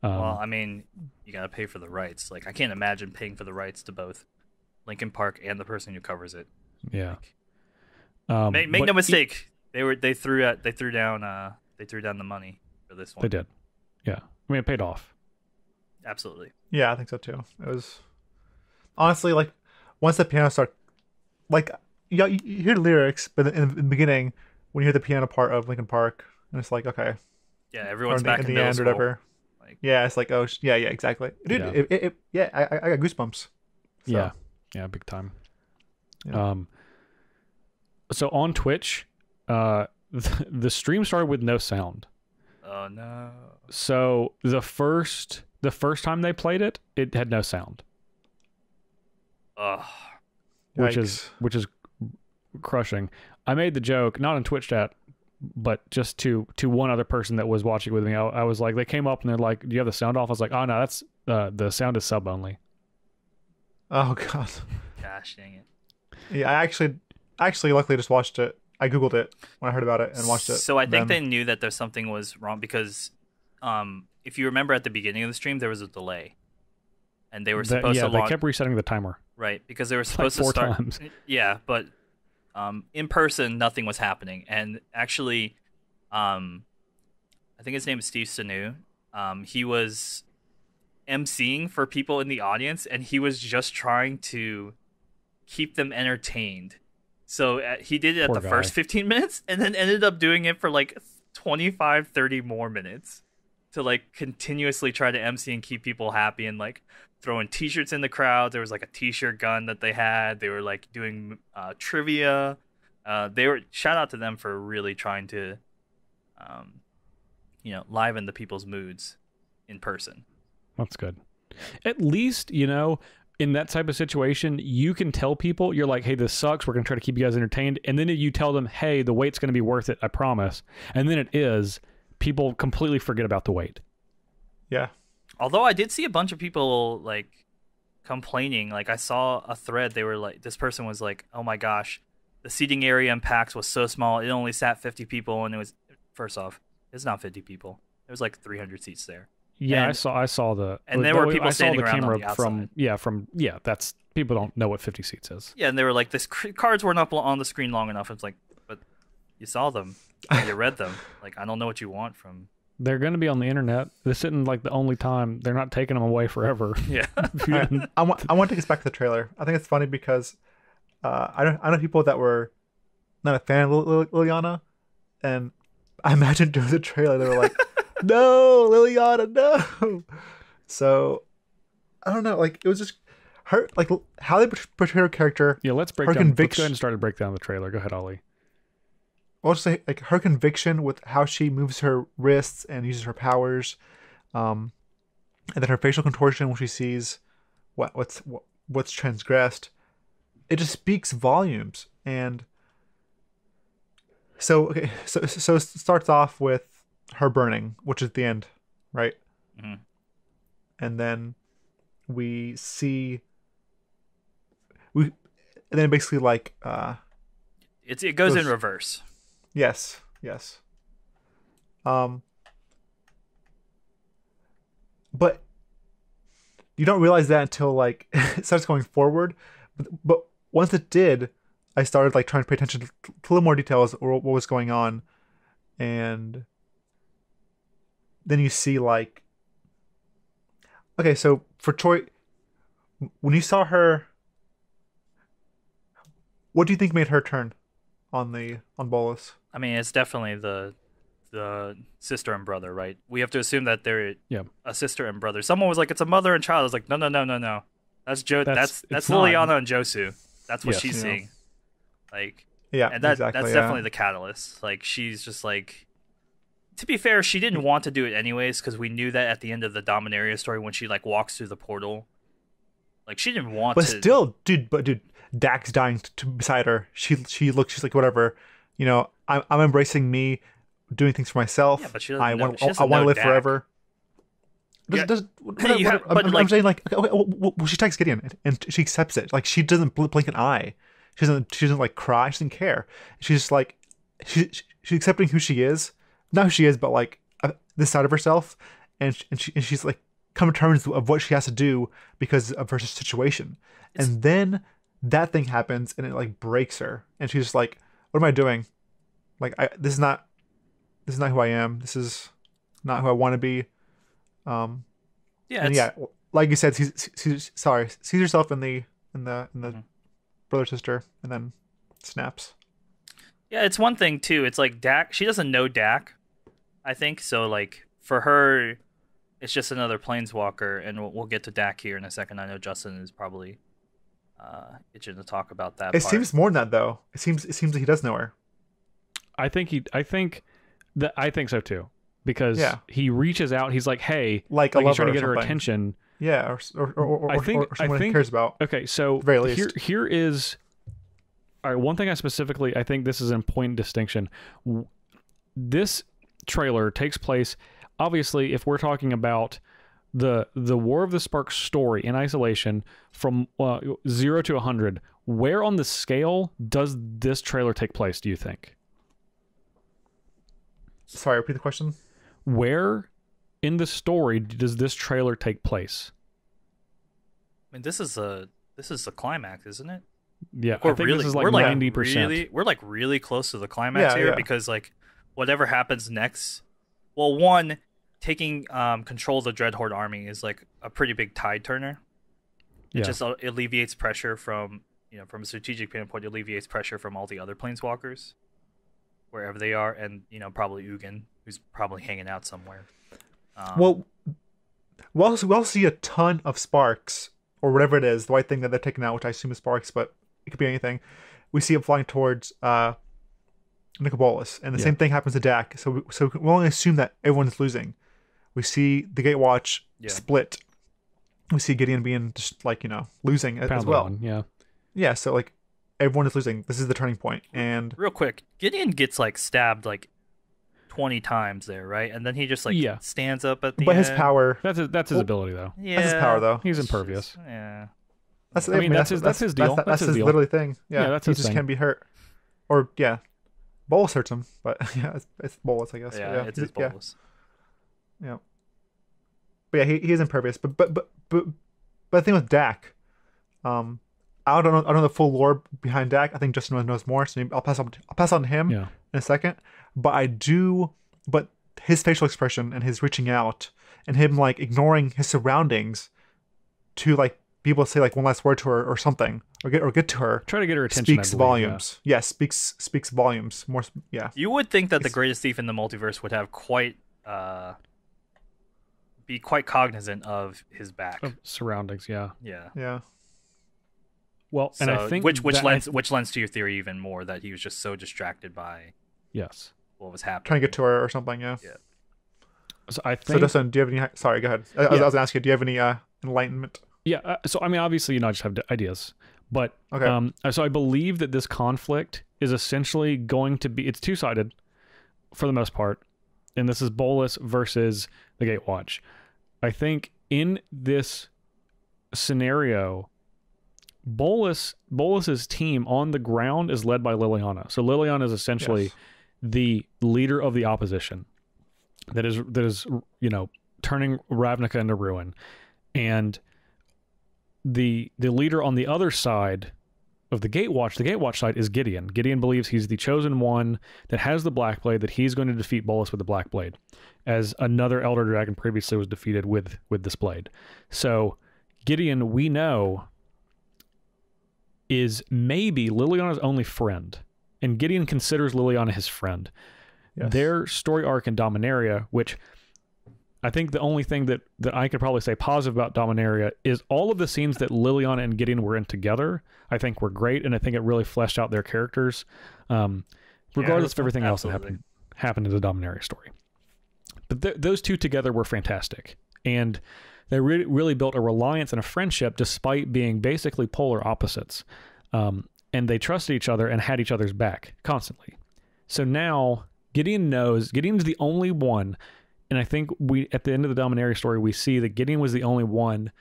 Well, I mean, you gotta pay for the rights. Like, I can't imagine paying for the rights to both Linkin Park and the person who covers it. Yeah. Make no mistake. They threw down the money for this one. They did. Yeah. I mean, it paid off. Absolutely. Yeah, I think so too. It was honestly like, once the piano starts, like, you hear the lyrics, but in the beginning, when you hear the piano part of Linkin Park, and it's like, okay. Yeah, everyone's back in the end or whatever. Like, yeah, it's like, oh yeah, exactly. Dude, I got goosebumps. So. Yeah, big time. Yeah. So on Twitch, the stream started with no sound. Oh no. So the first time they played it, it had no sound. Ugh. Which is crushing. I made the joke, not in Twitch chat, but just to one other person that was watching with me. I was like, they came up and they're like, "Do you have the sound off?" I was like, "Oh no, that's the sound is sub only." Oh god. Gosh dang it. Yeah, I actually luckily just watched it. I googled it when I heard about it and watched it. So I think they knew that there's something was wrong because if you remember at the beginning of the stream there was a delay. And they were supposed to launch. They kept resetting the timer. Right, because they were supposed like to start 4 times. Yeah, but in person nothing was happening. And actually I think his name is Steve Sanu. He was emceeing for people in the audience, and he was just trying to keep them entertained. So he did it at Poor the guy. first 15 minutes and then ended up doing it for like 25, 30 more minutes to like continuously try to MC and keep people happy and like throwing t-shirts in the crowd. There was like a t-shirt gun that they had. They were like doing trivia. Shout out to them for really trying to, liven the people's moods in person. That's good. At least, in that type of situation, you can tell people, you're like, hey, this sucks. We're going to try to keep you guys entertained. And then you tell them, hey, the wait's going to be worth it. I promise. And then it is. People completely forget about the wait. Yeah. Although I did see a bunch of people like complaining. Like I saw a thread. They were like, this person was like, oh my gosh, the seating area in PAX was so small. It only sat 50 people. And it was, first off, it's not 50 people. There was like 300 seats there. Yeah, and, I saw the, and there were people standing the around camera on the outside. That's, people don't know what 50 seats is. Yeah, and they were like, this cards weren't up on the screen long enough. It's like, but you saw them, you read them. Like, I don't know what you want from. They're going to be on the internet. This isn't like the only time. They're not taking them away forever. Yeah. I want to take us back to the trailer. I think it's funny because I know people that were not a fan of Liliana, and I imagine during the trailer they were like, no, Liliana, no. So I don't know. Like, it was just her, like how they portray her character. Yeah, let's break down. Let's go ahead and start to break down the trailer. Go ahead, Ali. I'll just say, like, her conviction with how she moves her wrists and uses her powers, and then her facial contortion when she sees what's transgressed. It just speaks volumes. And so it starts off with her burning, which is the end, right? Mm-hmm. And then we see and then basically like it goes in reverse. Yes. But you don't realize that until like it starts going forward. But once it did, I started like trying to pay attention to a little more details or what was going on, and then you see like, okay, so for Choi, when you saw her, what do you think made her turn on Bolus? I mean, it's definitely the sister and brother, right? We have to assume that they're a sister and brother. Someone was like, it's a mother and child. I was like, no. That's Liliana and Josu. That's what she's seeing. Like, yeah, and that's definitely the catalyst. Like, she's just like, to be fair, she didn't want to do it anyways, because we knew that at the end of the Dominaria story when she like walks through the portal, like she didn't want to. But still, dude, Dak's dying beside her. She's like, whatever, I'm embracing me, doing things for myself. Yeah, but I want to live Dak forever. I'm saying like, okay, well, she takes Gideon and she accepts it. Like, she doesn't blink an eye. She doesn't like cry. She doesn't care. She's just like, she's accepting who she is, not who she is, but like this side of herself, and she's like come to terms of what she has to do because of her situation. And then that thing happens and it like breaks her, and she's just like, what am I doing? Like, this is not who I am. This is not who I want to be. Like you said, sees herself in the brother sister, and then snaps. Yeah, it's one thing too. It's like Dak. She doesn't know Dak, I think. So like for her, it's just another planeswalker, and we'll get to Dak here in a second. I know Justin is probably itching to talk about that. It seems more than that, though. It seems that he does know her. I think so too, because he reaches out. He's like, "Hey," like he's trying to get her attention. Yeah, or someone he cares about. Okay, so very least. Here is, all right. One thing I think this is an important distinction. This trailer takes place, obviously, if we're talking about the War of the Sparks story in isolation from 0 to 100. Where on the scale does this trailer take place, do you think? Sorry, repeat the question. Where in the story does this trailer take place? I mean, this is the climax, isn't it? Yeah, I think this is like 90%. We're like really close to the climax here because like whatever happens next, well, one, taking control of the Dreadhorde army is like a pretty big tide turner. It just alleviates pressure from from a strategic standpoint, it alleviates pressure from all the other planeswalkers, wherever they are, and probably Ugin, who's probably hanging out somewhere. Well, we also see a ton of sparks, or whatever it is, the white thing that they're taking out, which I assume is sparks, but it could be anything. We see it flying towards Nicobolas, and the same thing happens to Dak. So we'll only assume that everyone's losing. We see the Gatewatch split. We see Gideon being just losing as well. Yeah. So everyone is losing. This is the turning point. And real quick, Gideon gets stabbed 20 times there, right? And then he just stands up at the But end. his power. That's his ability though. Yeah. That's his power though. He's impervious. Yeah. That's his deal. That's his deal. literally thing. Yeah. That's he his just thing. can't be hurt. Or Bolus hurts him, but it's Bolus, I guess. Yeah, it's his Bolus. Yeah. But yeah, he is impervious. But the thing with Dak, I don't know the full lore behind Dak. I think Justin knows more, so maybe I'll pass on to him in a second. But but his facial expression and his reaching out and him ignoring his surroundings to be able to say one last word to her or something or get to her. Try to get her attention. Speaks volumes. Yeah, speaks volumes. More. Yeah. You would think that the greatest thief in the multiverse would have be quite cognizant of his back surroundings. Yeah. Well, so, and I think which lends to your theory even more that he was just so distracted by what was happening, trying to get to her or something. Yeah. So I think. So Justin, do you have any? Sorry, go ahead. I was going to ask you. Do you have any enlightenment? Yeah. So I mean, obviously, I just have ideas, but okay. So I believe that this conflict is essentially going to be. It's two-sided, for the most part, and this is Bolus versus the Gatewatch. I think in this scenario, Bolus's team on the ground is led by Liliana. So Liliana is essentially the leader of the opposition that is turning Ravnica into ruin. And the leader on the other side of the Gatewatch side is Gideon. Gideon believes he's the chosen one that has the Black Blade, that he's going to defeat Bolus with the Black Blade, as another Elder Dragon previously was defeated with this blade. So Gideon, we know, is maybe Liliana's only friend, and Gideon considers Liliana his friend. Yes. Their story arc in Dominaria, which I think the only thing that I could probably say positive about Dominaria is all of the scenes that Liliana and Gideon were in together, I think were great, and I think it really fleshed out their characters, regardless of everything else that happened in the Dominaria story. But those two together were fantastic, and they really built a reliance and a friendship despite being basically polar opposites. And they trusted each other and had each other's back constantly. So now Gideon's the only one, and I think at the end of the Dominaria story, we see that Gideon was the only one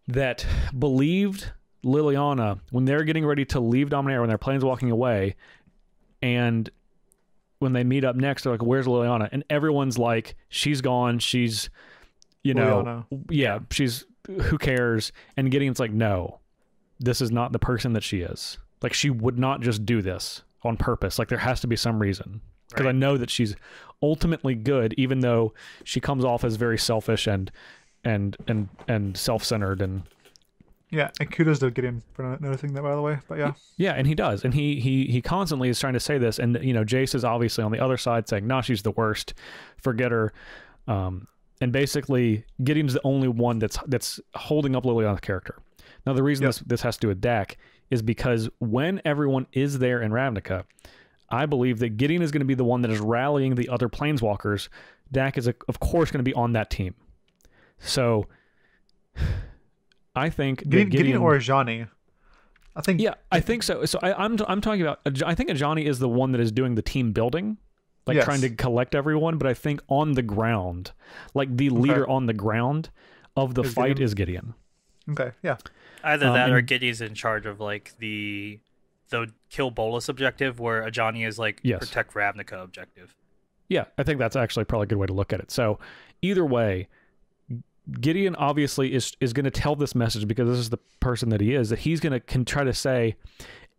that believed Liliana when they're getting ready to leave Dominaria, when their plane's walking away, and when they meet up next, they're like, "Where's Liliana?" And everyone's like, "She's gone. She's, she's, who cares?" And Gideon's like, "No, this is not the person that she is. She would not just do this on purpose. There has to be some reason." Because I know that she's ultimately good, even though she comes off as very selfish and self-centered. And yeah, and kudos to Gideon for noticing that, by the way. But yeah, and he does, and he constantly is trying to say this, and Jace is obviously on the other side saying, "No, she's the worst. Forget her." And basically, Gideon's the only one that's holding up Liliana's character. Now, the reason this has to do with Dak is because when everyone is there in Ravnica, I believe that Gideon is going to be the one that is rallying the other planeswalkers. Dak is, of course, going to be on that team. So, I think Gideon or Ajani. I think so. So I'm talking about. I think Ajani is the one that is doing the team building, trying to collect everyone. But I think on the ground, the leader on the ground of the fight is Gideon. Okay. Yeah. Either that or Gideon's in charge of the kill Bolus objective, where Ajani is protect Ravnica objective. Yeah, I think that's actually probably a good way to look at it. So either way, Gideon obviously is going to tell this message because this is the person that he is, that he's going to try to say,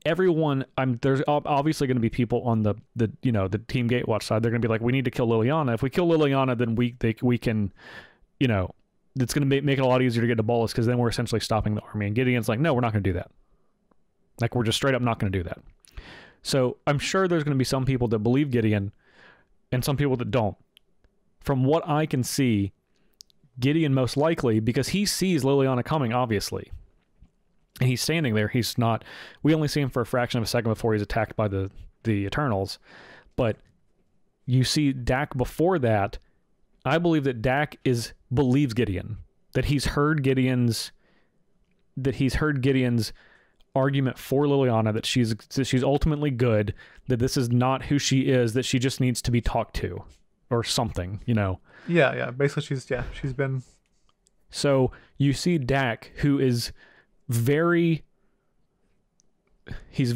everyone, there's obviously going to be people on the Team Gatewatch side. They're going to be like, we need to kill Liliana. If we kill Liliana, then we can, it's going to make it a lot easier to get to Bolus, because then we're essentially stopping the army. And Gideon's like, no, we're not going to do that. Like, we're just straight up not going to do that. So I'm sure there's going to be some people that believe Gideon and some people that don't. From what I can see, Gideon most likely, because he sees Liliana coming, obviously. And he's standing there. He's not... We only see him for a fraction of a second before he's attacked by the Eternals. But you see Dak before that. I believe that Dak believes Gideon. That he's heard Gideon's argument for Liliana, that she's ultimately good, that this is not who she is, that she just needs to be talked to or something, you know. Yeah. Basically she's been... So you see Dak, who is Dak is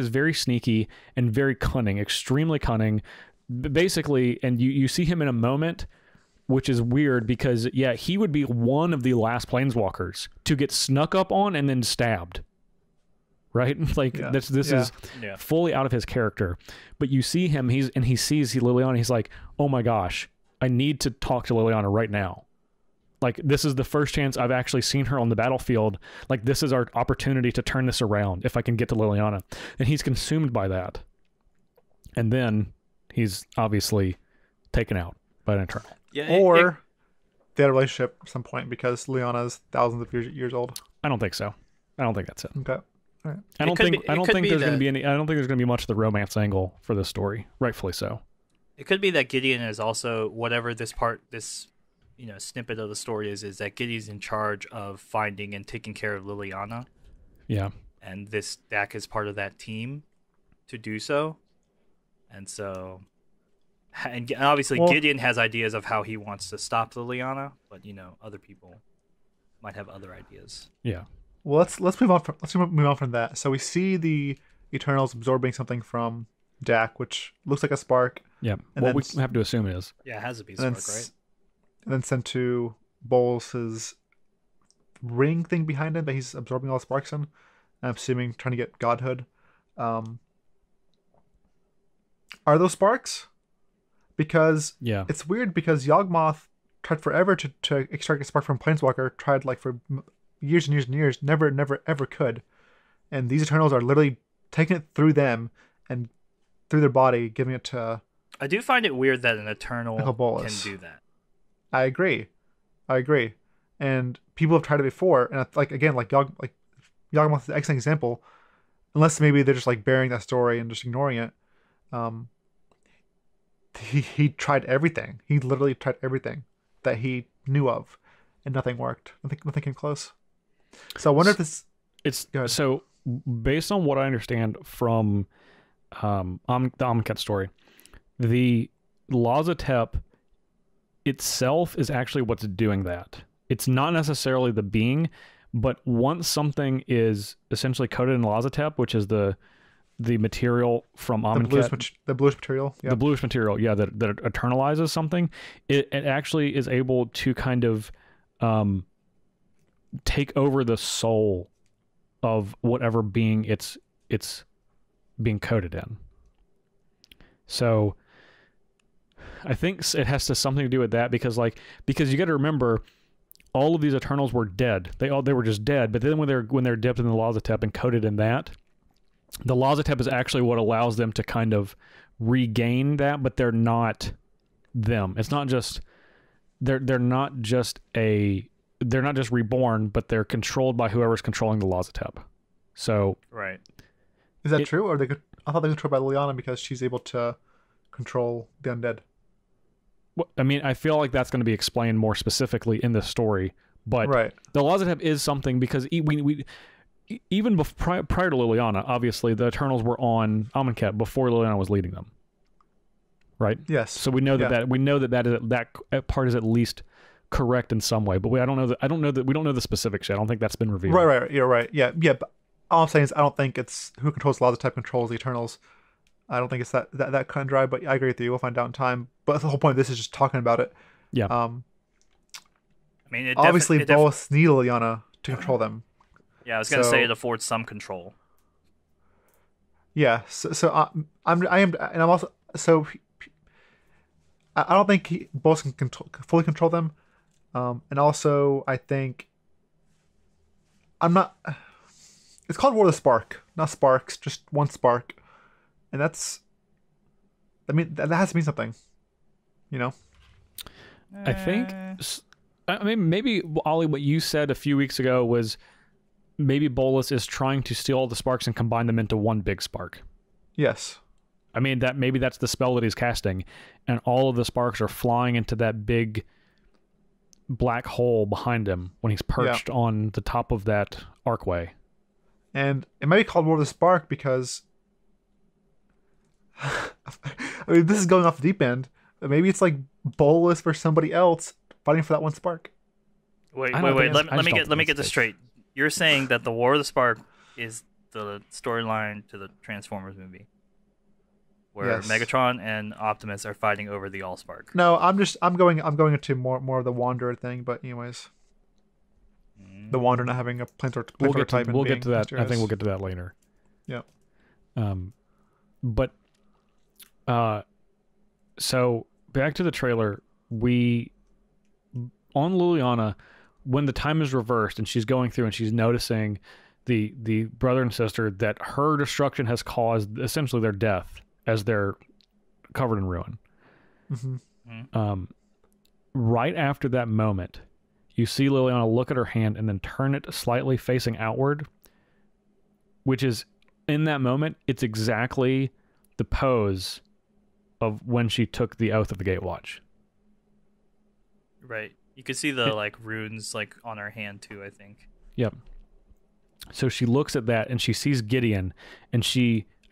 very sneaky and very cunning, extremely cunning, basically. And you see him in a moment, which is weird because, yeah, he would be one of the last planeswalkers to get snuck up on and then stabbed. Right? Like, this is fully out of his character. But you see him, he sees Liliana, he's like, oh my gosh, I need to talk to Liliana right now. Like, this is the first chance I've actually seen her on the battlefield. Like, this is our opportunity to turn this around if I can get to Liliana. And he's consumed by that. And then he's obviously taken out by an Eternal. Yeah, or they had a relationship at some point because Liliana's thousands of years old. I don't think so. I don't think that's it. Okay. All right. I don't think there's going to be much of the romance angle for this story, rightfully so. It could be that Gideon is also whatever this snippet of the story is that Gideon's in charge of finding and taking care of Liliana. Yeah. And this Dak is part of that team to do so. And so, and obviously Gideon has ideas of how he wants to stop Liliana, but other people might have other ideas. Yeah. Well, let's move on from that. So we see the Eternals absorbing something from Dak, which looks like a spark. Yeah. And we have to assume it is. Yeah, it has to be a spark, right? And then sent to Bolas's ring thing behind him that he's absorbing all the sparks in. I'm assuming trying to get godhood. Are those sparks? Because it's weird because Yawgmoth tried forever to extract a spark from Planeswalker, tried like for years and years and years, never ever could. And these Eternals are literally taking it through them and through their body, giving it to... I do find it weird that an Eternal can do that. I agree. And people have tried it before, and Yawgmoth is an excellent example. Unless maybe they're just like burying that story and just ignoring it. He tried everything. He literally tried everything that he knew of, and nothing worked. Nothing came close. So I wonder if it's so based on what I understand from the Amonkhet story, the Lazotep itself is actually what's doing that. It's not necessarily the being, but once something is essentially coated in Lazotep, which is the material from Amonkhet, the bluish material, the bluish material, that eternalizes something, it actually is able to kind of take over the soul of whatever being it's being coated in. So I think it has something to do with that because you got to remember, all of these Eternals were dead. They were just dead. But then when they're dipped in the Lazotep and coated in that, the Lazotep is actually what allows them to kind of regain that. But they're not them. It's not just they're not just reborn, but they're controlled by whoever's controlling the Lazotep. So right, is that true? Or I thought they were controlled by Liliana because she's able to control the undead. I mean, I feel like that's going to be explained more specifically in this story, but the Lazotep is something because even prior to Liliana, obviously the Eternals were on Amonkhet before Liliana was leading them, right? Yes. So we know that part is at least correct in some way, but we don't know the specifics yet. I don't think that's been revealed. Right. You're right. Yeah. But all I'm saying is I don't think it's who controls Lazotep controls the Eternals. I don't think it's that cut and dry, but I agree with you. We'll find out in time. But the whole point of this is just talking about it. Yeah. I mean, obviously, Bolas need Liliana to control them. Yeah, I was gonna say it affords some control. Yeah. So I don't think Bolas can fully control them. And also, I think I'm not. It's called War of the Spark, not Sparks, just one spark, and that's. I mean, that has to mean something, you know. I think. I mean, maybe Ollie, what you said a few weeks ago was maybe Bolus is trying to steal all the sparks and combine them into one big spark. Yes. I mean, that maybe that's the spell that he's casting, and all of the sparks are flying into that big black hole behind him when he's perched on the top of that archway. And it might be called War of the Spark because I mean, this is going off the deep end. Maybe it's like Bolus for somebody else fighting for that one spark. Wait. Let me get this straight. You're saying that the War of the Spark is the storyline to the Transformers movie, where Megatron and Optimus are fighting over the Allspark. No, I'm going into more of the Wanderer thing. But anyways, the Wanderer not having a plantar type. We'll get to that. Mysterious. I think we'll get to that later. Yeah. But so back to the trailer. On Liliana, when the time is reversed and she's going through and she's noticing the brother and sister, that her destruction has caused essentially their death as they're covered in ruin. Mm-hmm. Right after that moment, you see Liliana look at her hand and then turn it slightly facing outward, which is, in that moment, it's exactly the pose of when she took the oath of the Gatewatch. Right. You can see the like runes like on her hand too, I think. Yep. So she looks at that and she sees Gideon, and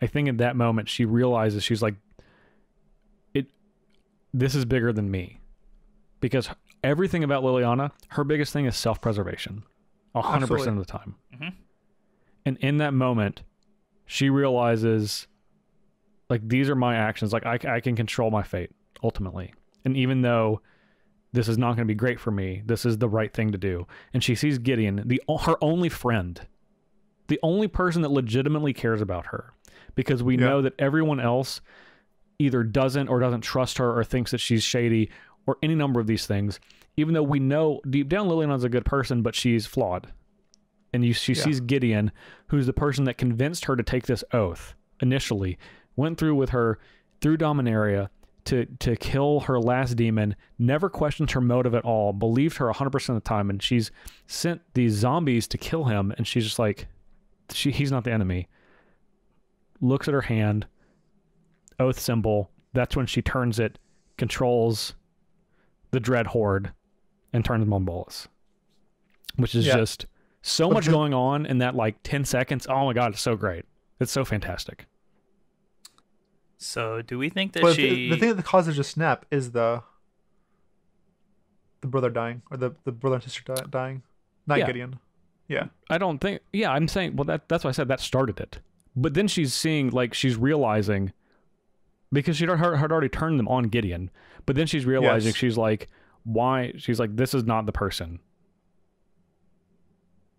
I think at that moment she realizes, she's like, this is bigger than me. Because everything about Liliana, her biggest thing is self-preservation. 100% of the time. Mm-hmm. And in that moment, she realizes, like, these are my actions. Like, I can control my fate, ultimately. And even though this is not going to be great for me, this is the right thing to do. And she sees Gideon, her only friend, the only person that legitimately cares about her. Because we know that everyone else either doesn't trust her or thinks that she's shady or any number of these things. Even though we know deep down Liliana's a good person, but she's flawed. And she sees Gideon, who's the person that convinced her to take this oath initially, went through with her through Dominaria to kill her last demon, never questioned her motive at all, believed her 100% of the time, and she's sent these zombies to kill him, and she's just like, he's not the enemy. Looks at her hand, oath symbol, that's when she turns it, controls the Dread Horde, and turns them on Bolus. Which is just so much going on in that like 10 seconds. Oh my god, it's so great. It's so fantastic. So do we think that the thing that causes a snap is the brother dying, or the brother and sister dying, not Gideon. Yeah. I don't think. Yeah, I'm saying. Well, that's why I said that started it. But then she's seeing, like, she's realizing, because she'd already turned them on Gideon. But then she's realizing, she's like, why? She's like, this is not the person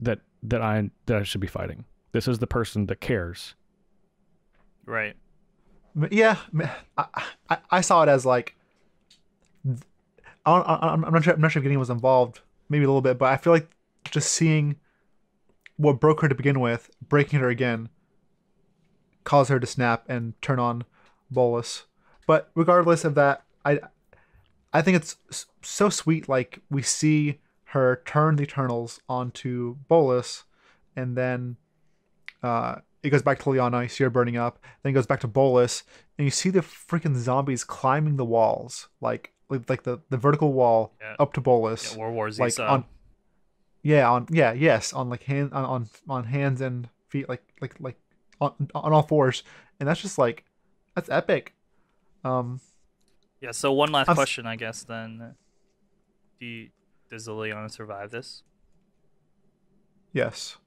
that I should be fighting. This is the person that cares. Right. Yeah, I saw it as like, I'm not sure if Gideon was involved, maybe a little bit, but I feel like just seeing what broke her to begin with, breaking her again, caused her to snap and turn on Bolus. But regardless of that, I think it's so sweet. Like, we see her turn the Eternals onto Bolus, and then it goes back to Liliana. You see her burning up. Then it goes back to Bolus, and you see the freaking zombies climbing the walls, like the vertical wall up to Bolus. Yeah, World War Z like style. on like on hands and feet, like on all fours, and that's just like, that's epic. Yeah. So one last question, I guess. Then, does Liliana survive this? Yes.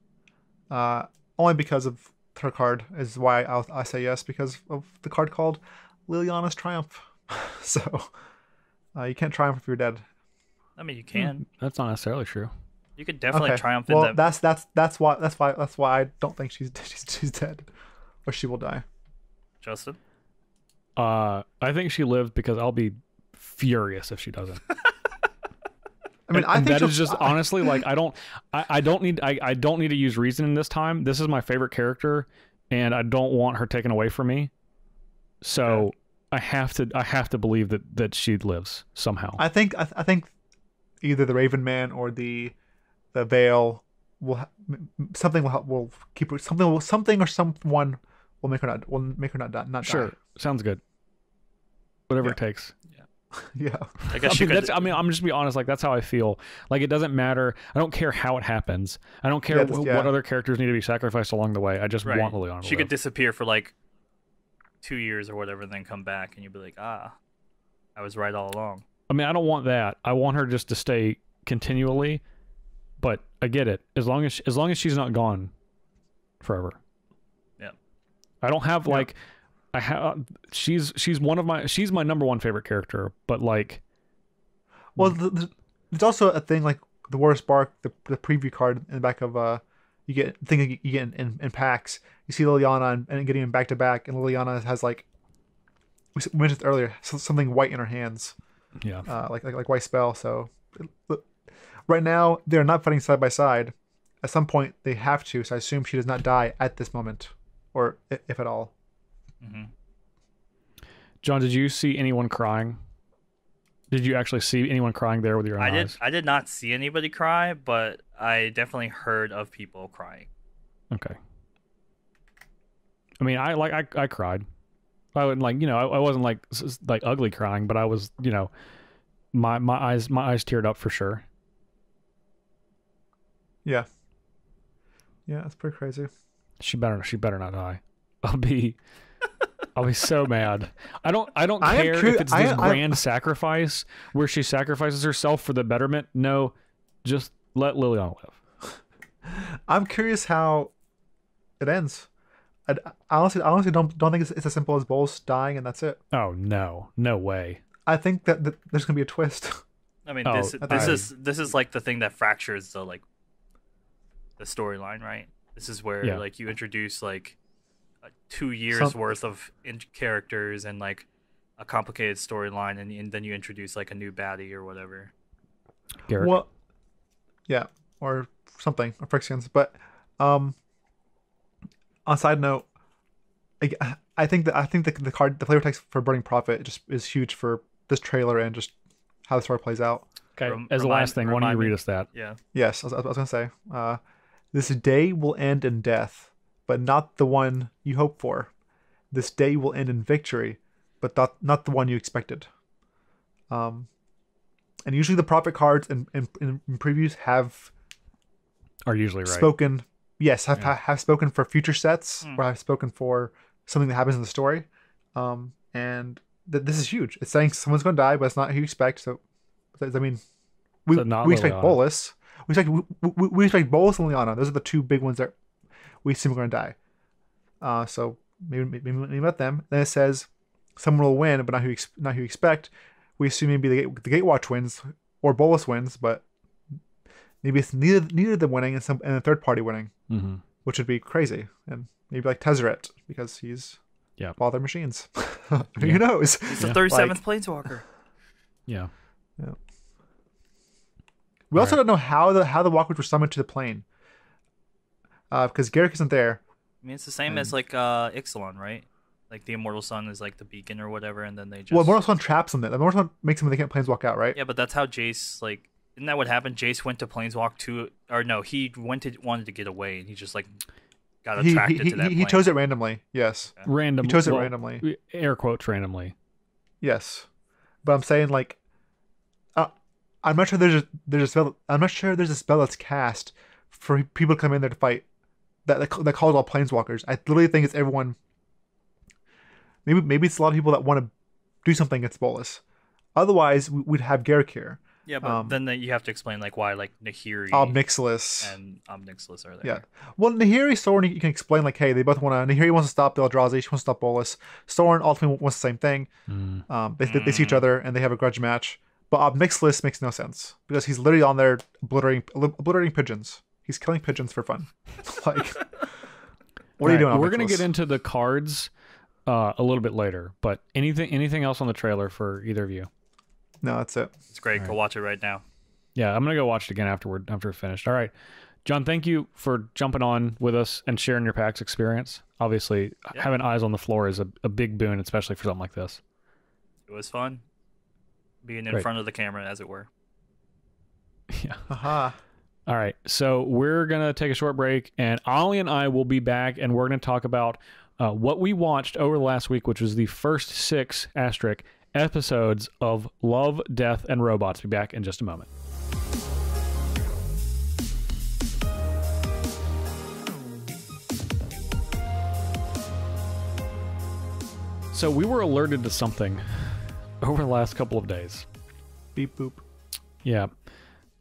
Only because of her card is why I say yes, because of the card called Liliana's Triumph. So you can't triumph if you're dead. I mean, you can. That's not necessarily true. You could definitely triumph. Well, that's why I don't think she's dead, or she will die. Justin? I think she lived, because I'll be furious if she doesn't. I mean, I think that is just honestly like I don't need to use reasoning this time. This is my favorite character, and I don't want her taken away from me. So I have to believe that she lives somehow. I think either the Raven Man or the Veil will keep her, something or someone will make her not die. Sure, sounds good. Whatever it takes. Yeah. I guess I'm just be honest. Like that's how I feel. Like it doesn't matter. I don't care how it happens. I don't care what other characters need to be sacrificed along the way. I just want Liliana. She could disappear for like 2 years or whatever, and then come back, and you'd be like, I was right all along. I mean, I don't want that. I want her just to stay continually. But I get it. As long as she's not gone forever. Yeah. I don't have like. She's my number one favorite character, but like, well, there's also a thing like the War Spark, the preview card in the back of you get in PAX. You see Liliana and getting him back to back, and Liliana has like we mentioned earlier something white in her hands, like white spell. So right now they're not fighting side by side. At some point they have to, so I assume she does not die at this moment, or if at all. Mm-hmm. John, did you see anyone crying? Did you actually see anyone crying there with your own eyes? I did not see anybody cry, but I definitely heard of people crying. Okay. I mean, I cried. I wouldn't I wasn't like ugly crying, but I was, my eyes teared up for sure. Yeah. Yeah, that's pretty crazy. She better not die. I'll be so mad. I don't care if it's this grand sacrifice where she sacrifices herself for the betterment. No, just let Liliana live. I'm curious how it ends. I honestly don't think it's as simple as Bolos dying and that's it. Oh no way. I think that there's gonna be a twist. I mean, this is like the thing that fractures the storyline, right? This is where like you introduce like 2 years worth of characters and like a complicated storyline, and then you introduce like a new baddie or whatever. Garrett. Well, yeah, or something, or Phyrexians. But on a side note, I think the flavor text for Burning Prophet just is huge for this trailer and just how the story plays out. Okay, as the last thing, why don't you read us that? Yeah. Yes, I was gonna say, this day will end in death, but not the one you hope for. This day will end in victory, but not the one you expected. And usually the prophet cards in previews are usually right. Spoken. Yes, have spoken for future sets, or have spoken for something that happens in the story. And this is huge. It's saying someone's going to die, but it's not who you expect. So, I mean, we expect Bolos. We expect Bolos and Liliana. Those are the two big ones that we assume are going to die. So maybe about them. Then it says someone will win, but not who you expect. We assume maybe the Gatewatch wins or Bolos wins, but maybe it's neither of them winning and a third party winning, which would be crazy. And maybe like Tezzeret because he's all their machines. Who knows? He's the 37th Planeswalker. Yeah. We also don't know how the walkers were summoned to the plane. Because Garrick isn't there. I mean, it's the same as like Ixalan, right? Like the Immortal Sun is like the beacon or whatever, and then they just... Well, Immortal Sun traps them. The Immortal Sun makes them they can't planeswalk out, right? Yeah, but that's how Jace, like... Isn't that what happened? Jace went to planeswalk to... Or no, he wanted to get away, and he just like got attracted to that plane. He chose it randomly, yes. Yeah. Random. He chose it randomly. Air quotes randomly. Yes. But I'm saying like... I'm not sure there's a spell... I'm not sure there's a spell that's cast for people to come in there to fight that calls all planeswalkers. I literally think it's everyone... Maybe it's a lot of people that want to do something against Bolos. Otherwise, we'd have Garrick here. Yeah, but then you have to explain like why like Nahiri, Ob Nixilis, and Ob Nixilis are there. Yeah. Well, Nahiri, Sorin, you can explain like, hey, they both want to... Nahiri wants to stop the Eldrazi, she wants to stop Bolos. Sorin ultimately wants the same thing. They see each other and they have a grudge match. But Ob Nixilis makes no sense because he's literally on there obliterating pigeons. He's killing pigeons for fun. Like, what are you doing? We're gonna get into the cards a little bit later, but anything else on the trailer for either of you? No, that's it. It's great. Go watch it right now. Yeah, I'm gonna go watch it again after we're finished. All right, John, thank you for jumping on with us and sharing your PAX experience. Obviously, having eyes on the floor is a big boon, especially for something like this. It was fun being in front of the camera, as it were. Yeah. Haha. All right, so we're gonna take a short break, and Ollie and I will be back, and we're gonna talk about what we watched over the last week, which was the first 6 episodes of Love, Death, and Robots. Be back in just a moment. So we were alerted to something over the last couple of days. Beep boop. Yeah.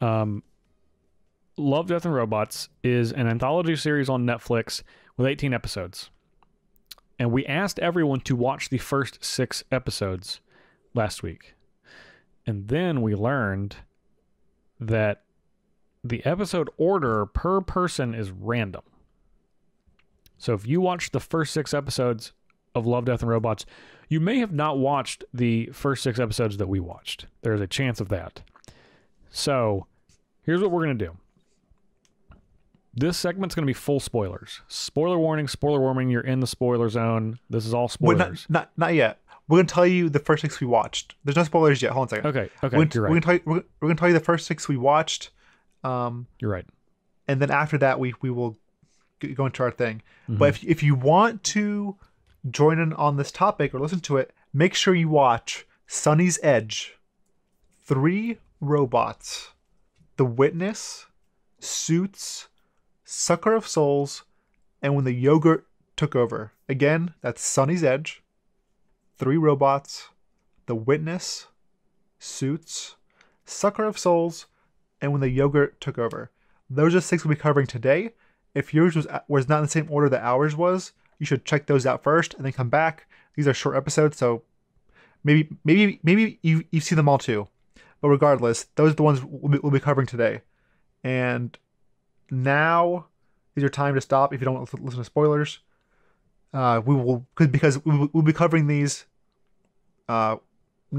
Love, Death, and Robots is an anthology series on Netflix with 18 episodes. And we asked everyone to watch the first 6 episodes last week. And then we learned that the episode order per person is random. So if you watch the first 6 episodes of Love, Death, and Robots, you may have not watched the first 6 episodes that we watched. There's a chance of that. So here's what we're going to do. This segment's going to be full spoilers. Spoiler warning, you're in the spoiler zone. This is all spoilers. Wait, not yet. We're going to tell you the first 6 we watched. There's no spoilers yet. Hold on a second. Okay, you're right. We're going to tell you the first 6 we watched. You're right. And then after that, we will go into our thing. Mm-hmm. But if you want to join in on this topic or listen to it, make sure you watch Sunny's Edge, 3 Robots, The Witness, Suits, Sucker of Souls, and When the Yogurt Took Over. Again, that's Sunny's Edge, 3 Robots, The Witness, Suits, Sucker of Souls, and When the Yogurt Took Over. Those are 6 we'll be covering today. If yours was not in the same order that ours was, you should check those out first and then come back. These are short episodes, so maybe you've seen them all too. But regardless, those are the ones we'll be covering today. And now is your time to stop if you don't want to listen to spoilers. Because we'll be covering these not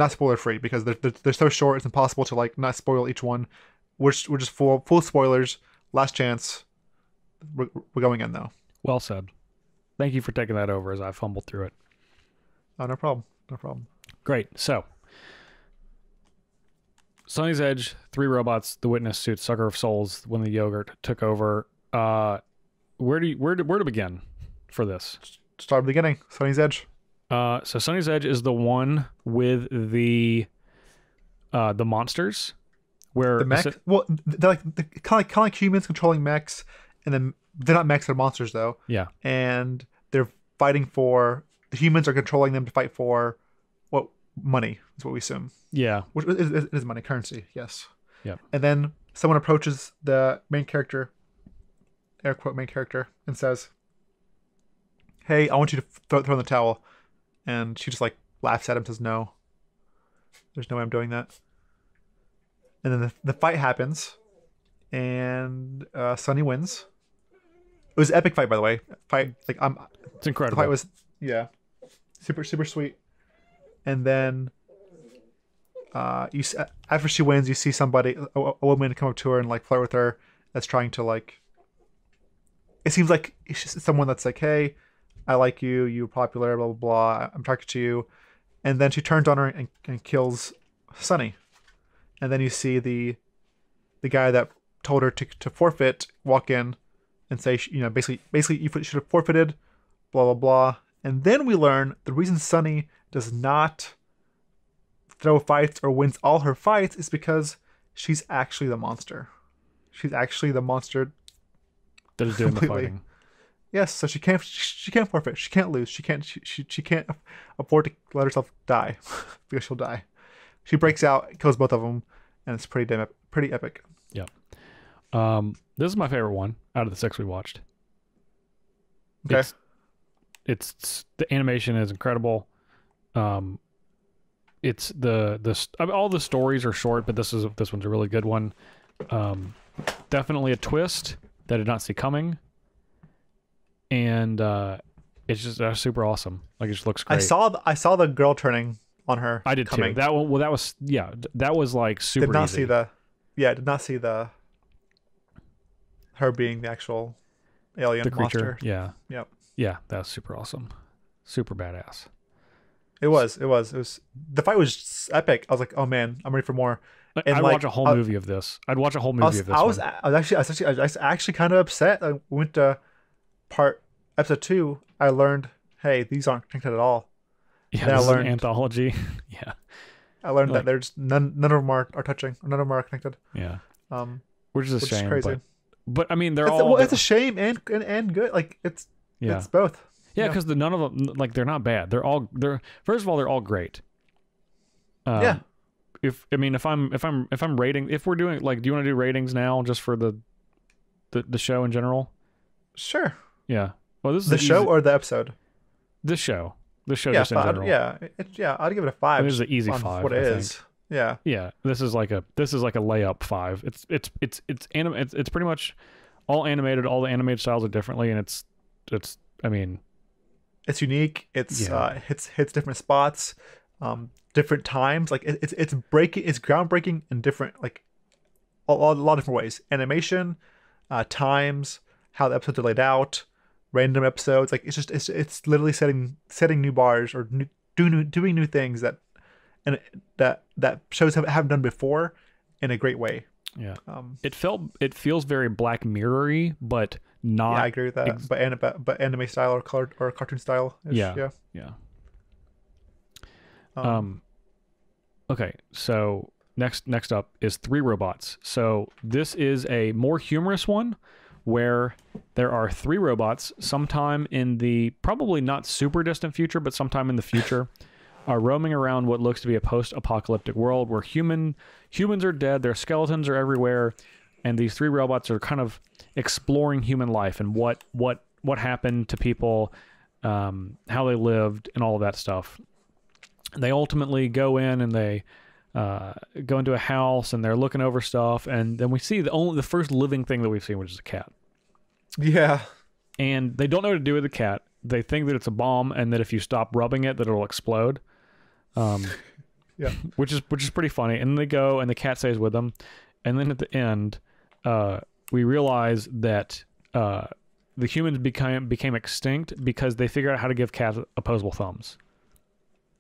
spoiler free, because they're so short. It's impossible to not spoil each one. We're just full spoilers. Last chance. We're going in though. Well said. Thank you for taking that over as I fumbled through it. Oh, no problem. Great. So, Sunny's Edge, 3 Robots, The Witness, Suits, Sucker of Souls, When the Yogurt Took Over. Where to begin for this? Start at the beginning. Sunny's Edge. So Sunny's Edge is the one with the monsters, where the mech. Well, they're kind of like humans controlling mechs, and then they're not mechs; they're monsters, though. Yeah. And they're fighting for the humans are controlling them to fight for what money is what we assume. Yeah. Which is money, currency. Yes. Yeah. And then someone approaches the main character, air quote main character, and says, "Hey, I want you to throw in the towel." And she just laughs at him, says, "No, there's no way I'm doing that." And then the fight happens, and Sunny wins. It was an epic fight, by the way. It's incredible. The fight was super sweet. And then after she wins, you see somebody, a woman, come up to her and flirt with her. That's trying to It seems like it's someone that's "Hey, I like you. You're popular. Blah blah blah. I'm talking to you." And then she turns on her and kills Sunny. And then you see the guy that told her to forfeit walk in and say, basically you should have forfeited, blah blah blah. And then we learn the reason Sunny does not throw fights or wins all her fights is because she's actually the monster. She's actually the monster that is doing the fighting. Yes, so she can't forfeit. She can't lose. She can't afford to let herself die because she'll die. She breaks out, kills both of them, and it's pretty epic. Yeah. This is my favorite one out of the 6 we watched. Okay. It's the animation is incredible. It's all the stories are short, but this one's a really good one. Definitely a twist that I did not see coming, and it's just super awesome. It just looks great. I saw the girl turning on her. I did coming. too. That one. Well, that was super. Did not easy. see the. yeah, I did not see her being the actual alien the creature. monster. Yeah. Yep. Yeah, that's super awesome. Super badass. It was. The fight was epic. I was like, oh man, I'm ready for more. And I'd like, watch a whole movie of this. I'd watch a whole movie of this. I was actually kind of upset. I went to episode 2. I learned, hey, these aren't connected at all. Yeah, this is an anthology. Yeah. I learned that there's none of them are touching. None of them are connected. Yeah. Which is a shame. Crazy. But I mean, it's a shame and good. Like it's both. Yeah, because none of them, like, they're not bad. They're first of all, they're all great. Yeah. If I'm rating, if we're doing, like, do you want to do ratings now just for the show in general? Sure. Yeah. Well, this is the show or the episode. The show just in general. I'd give it a 5. This is an easy 5. What it is. Yeah. Yeah. This is like a layup 5. It's pretty much all animated. All the animated styles are differently, and it's I mean, it's unique. It's hits different spots, different times. Like it's groundbreaking in different, like a lot of different ways. Animation, times, how the episodes are laid out, random episodes. Like it's literally setting new bars or doing new things that shows haven't done before in a great way. Yeah. It feels very Black Mirror-y, but not. Yeah, I agree with that. But anime style or cartoon style. Yeah. Okay, so next up is 3 robots. So this is a more humorous one, where there are 3 robots. Sometime in the probably not super distant future, but sometime in the future, are roaming around what looks to be a post-apocalyptic world where humans are dead, their skeletons are everywhere, and these 3 robots are kind of exploring human life and what happened to people, how they lived, and all of that stuff. They ultimately go in and they go into a house and they're looking over stuff, and then we see the first living thing that we've seen, which is a cat. Yeah. And they don't know what to do with the cat. They think that it's a bomb, and that if you stop rubbing it, that it'll explode. Yeah. Which is pretty funny. And then they go, and the cat stays with them. And then at the end, we realize that the humans became extinct because they figured out how to give cats opposable thumbs.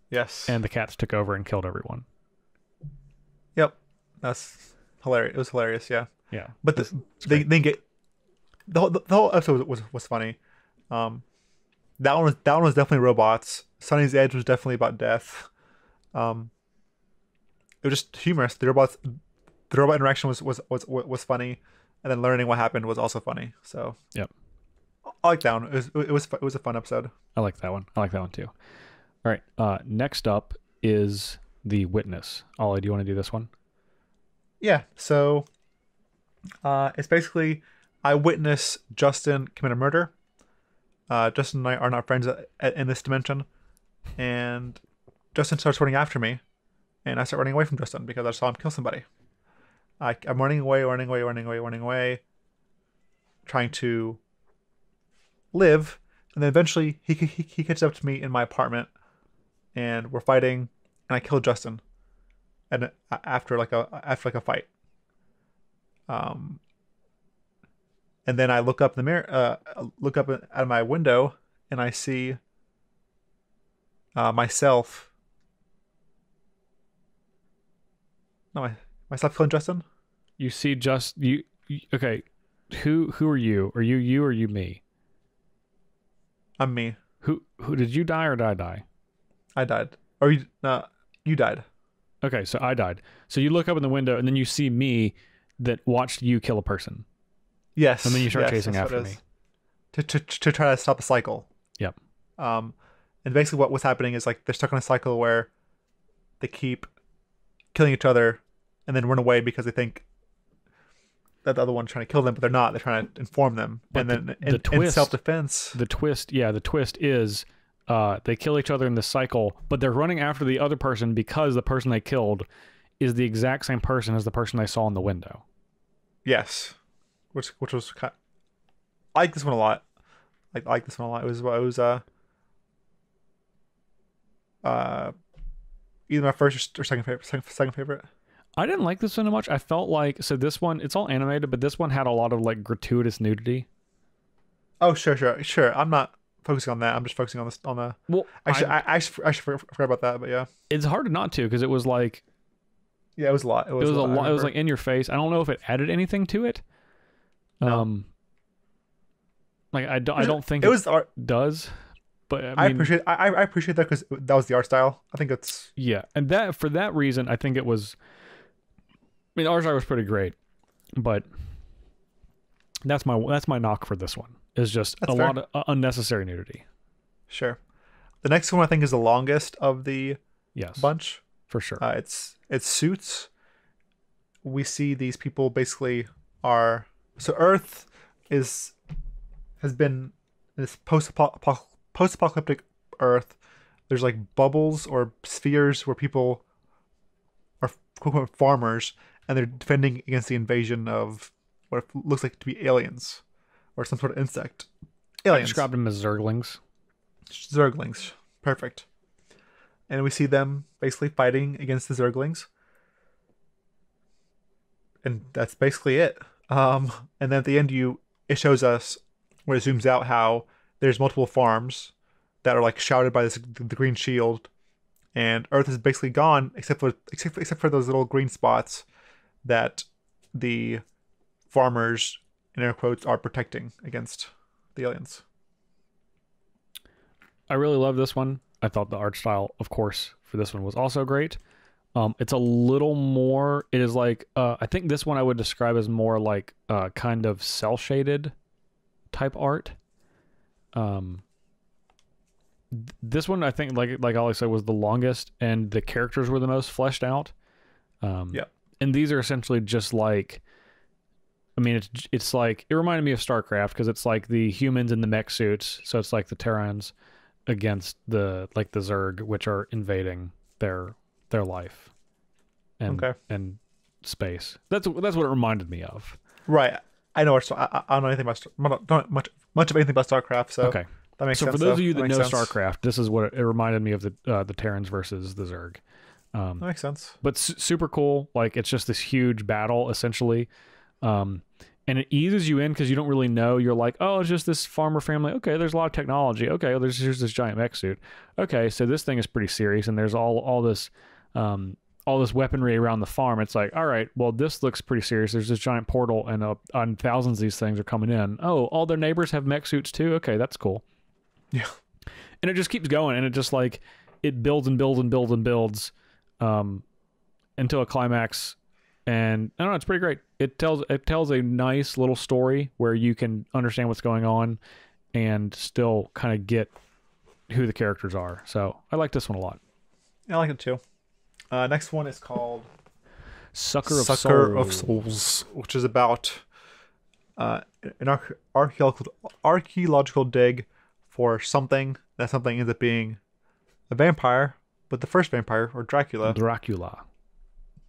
Yes. And the cats took over and killed everyone. Yep. That's hilarious. It was hilarious. Yeah. Yeah. But they get the whole episode was funny. That one was definitely robots. Sunny's Edge was definitely about death. It was just humorous. The robot interaction was funny, and then learning what happened was also funny. So yep. I like that one. It was a fun episode. I like that one. I like that one too. All right. Next up is The Witness. Ollie, do you want to do this one? Yeah. So it's basically I witness Justin commit a murder. Justin and I are not friends in this dimension, and Justin starts running after me, and I start running away from Justin because I saw him kill somebody. I'm running away, trying to live, and then eventually he catches up to me in my apartment, and we're fighting, and I kill Justin, and after a fight. And then I look up in the mirror, look up out of my window, and I see myself. No, myself killing Justin. You see you okay. Who are you? Are you or you me? I'm me. Who did you die or did I die? I died. Or you died. Okay, so I died. So you look up in the window and then you see me that watched you kill a person. Yes. And then you start chasing after me. To try to stop the cycle. Yep. And basically what's happening is like they're stuck in a cycle where they keep killing each other and then run away because they think that the other one's trying to kill them, but they're not. They're trying to inform them. But and then in self-defense. The twist is they kill each other in this cycle, but they're running after the other person because the person they killed is the exact same person as the person they saw in the window. Yes. Which was kind of, I like this one a lot. I like this one a lot. It was either my first or second favorite. I didn't like this one much. I felt like this one, it's all animated, but this one had a lot of like gratuitous nudity. Oh, sure. I'm not focusing on that. I'm just focusing on this on the. Well, I actually forgot about that, but yeah, it's hard not to because it was like. Yeah, it was a lot. It was a lot. It was like in your face. I don't know if it added anything to it. No. Like I don't think it was the art does. But I appreciate that because that was the art style. I think it's and that for that reason, I think it was. I mean, art style was pretty great, but that's my knock for this one. Is just That's a fair. lot of unnecessary nudity. Sure. The next one I think is the longest of the bunch. For sure. It's Suits. We see these people basically are Earth has been this post-apocalyptic Earth. There's like bubbles or spheres where people are quote-unquote farmers, and they're defending against the invasion of what looks like to be aliens or some sort of insect. I described them as Zerglings. Zerglings. Perfect. And we see them basically fighting against the Zerglings. And that's basically it. And then at the end it shows us where it zooms out how there's multiple farms that are like shrouded by the green shield, and Earth is basically gone except for those little green spots that the farmers in air quotes are protecting against the aliens. I really love this one. I thought the art style, of course, for this one was also great. It's a little more. It is like I think this one I would describe as more like kind of cell shaded type art. This one I think like Ali said was the longest, and the characters were the most fleshed out. And these are essentially just like. I mean, it's like it reminded me of StarCraft because it's like the humans in the mech suits, so it's like the Terrans against the Zerg, which are invading their life and space. That's what it reminded me of. Right. I know. I don't know anything about don't much of anything about StarCraft. So okay, that makes sense. So for those of you that know StarCraft, this is what it reminded me of the Terrans versus the Zerg. That makes sense. But super cool. Like it's just this huge battle essentially. And it eases you in because you don't really know. You're like, oh, it's just this farmer family. Okay, there's a lot of technology. Okay, well, here's this giant mech suit. Okay, so this thing is pretty serious, and there's all this weaponry around the farm. It's like, all right, well, this looks pretty serious. There's this giant portal, and thousands of these things are coming in. Oh, all their neighbors have mech suits too. Okay, that's cool. Yeah, and it just keeps going, and it just like it builds and builds and builds and builds, until a climax. And I don't know, it's pretty great. It tells a nice little story where you can understand what's going on and still kind of get who the characters are. So I like this one a lot. Yeah, I like it too. Next one is called Sucker of Souls, which is about an archaeological dig for something. That something ends up being a vampire, but the first vampire, or Dracula.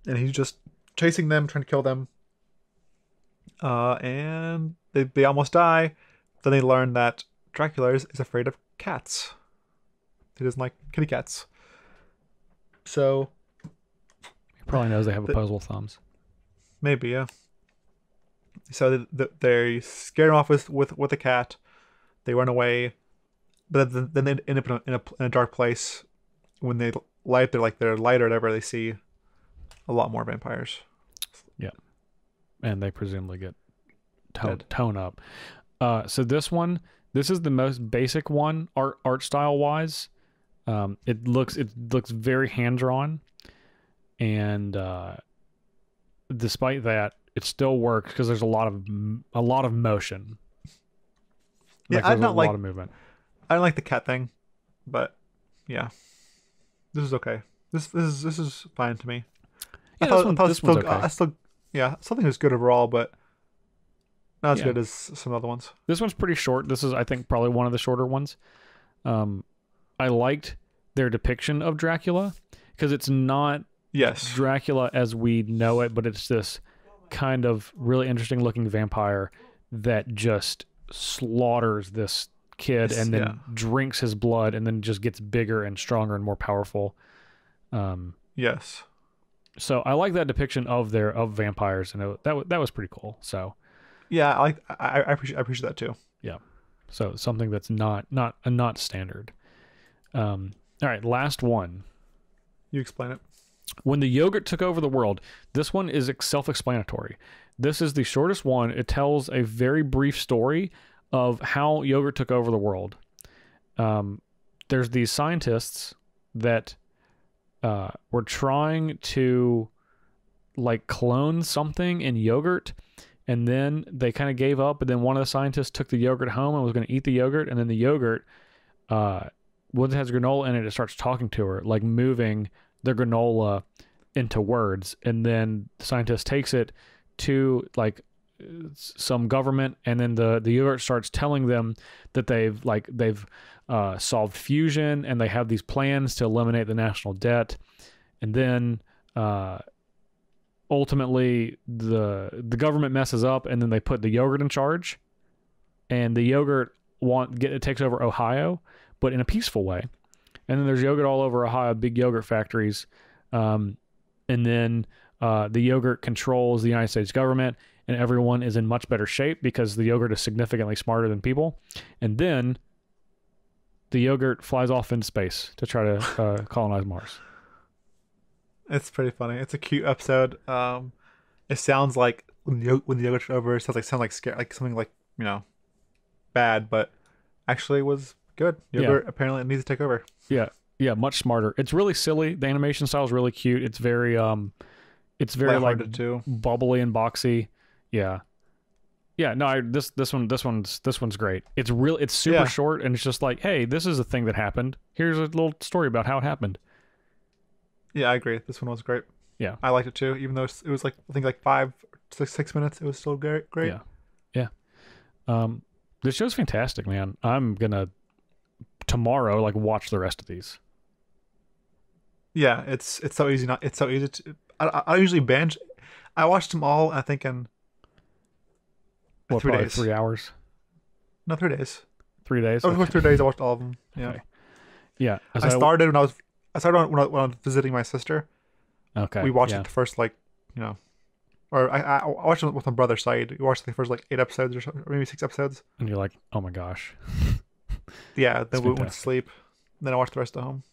And he's just chasing them, trying to kill them. And they almost die. Then they learn that Dracula is afraid of cats. He doesn't like kitty cats. So he probably knows they have opposable thumbs. Maybe, yeah. So they scare him off with a cat. They run away, but then they end up in a dark place. When they light their light or whatever, they see a lot more vampires. Yeah. And they presumably get tone up. So this is the most basic one art style wise. It looks very hand drawn, and despite that, it still works because there's a lot of motion. Yeah, there's a lot of movement. I don't like the cat thing, but yeah, this is okay. This is fine to me. Yeah, this one's okay. Something was good overall, but not as good as some other ones. This one's pretty short. This is, I think, probably one of the shorter ones. I liked their depiction of Dracula because it's not Dracula as we know it, but it's this kind of really interesting looking vampire that just slaughters this kid and then drinks his blood and then just gets bigger and stronger and more powerful. Yes. So I like that depiction of vampires, and that was pretty cool. So yeah, I appreciate that too. Yeah, so something that's not standard. All right, last one. You explain it. When the yogurt took over the world, this one is self-explanatory. This is the shortest one. It tells a very brief story of how yogurt took over the world. There's these scientists that were trying to like clone something in yogurt, and then they kind of gave up, and then one of the scientists took the yogurt home and was going to eat the yogurt, and then the yogurt, once it has granola in it, it starts talking to her, like moving the granola into words, and then the scientist takes it to like some government, and then the yogurt starts telling them that they've solved fusion, and they have these plans to eliminate the national debt, and then ultimately the government messes up, and then they put the yogurt in charge, and the yogurt it takes over Ohio, but in a peaceful way. And then there's yogurt all over Ohio, big yogurt factories. And then the yogurt controls the United States government, and everyone is in much better shape because the yogurt is significantly smarter than people. And then the yogurt flies off into space to try to colonize Mars. It's pretty funny. It's a cute episode. It sounds like when the yogurt's over, it sounds like scary, like something like, bad, but actually was good. Yogurt apparently needs to take over. Yeah, much smarter. It's really silly. The animation style is really cute. It's very like too. Bubbly and boxy. Yeah. No, this one's great. It's super short, and it's just like, hey, this is a thing that happened. Here's a little story about how it happened. Yeah, I agree. This one was great. Yeah, I liked it too, even though it was like I think like 5 to 6 minutes. It was still great. Yeah. This show's fantastic, man. I'm gonna tomorrow watch the rest of these. Yeah, it's so easy. It's so easy to. I usually binge. I watched them all, I think, in 3 days. 3 hours? No, 3 days. 3 days. Over 3 days, I watched all of them. Yeah. Okay. Yeah. I started when I was visiting my sister. Okay. We watched it the first or I watched it with my brother Saeed. We watched the first 8 episodes or maybe 6 episodes. And you're like, oh my gosh. Yeah. Then we went to sleep. Then I watched the rest at home.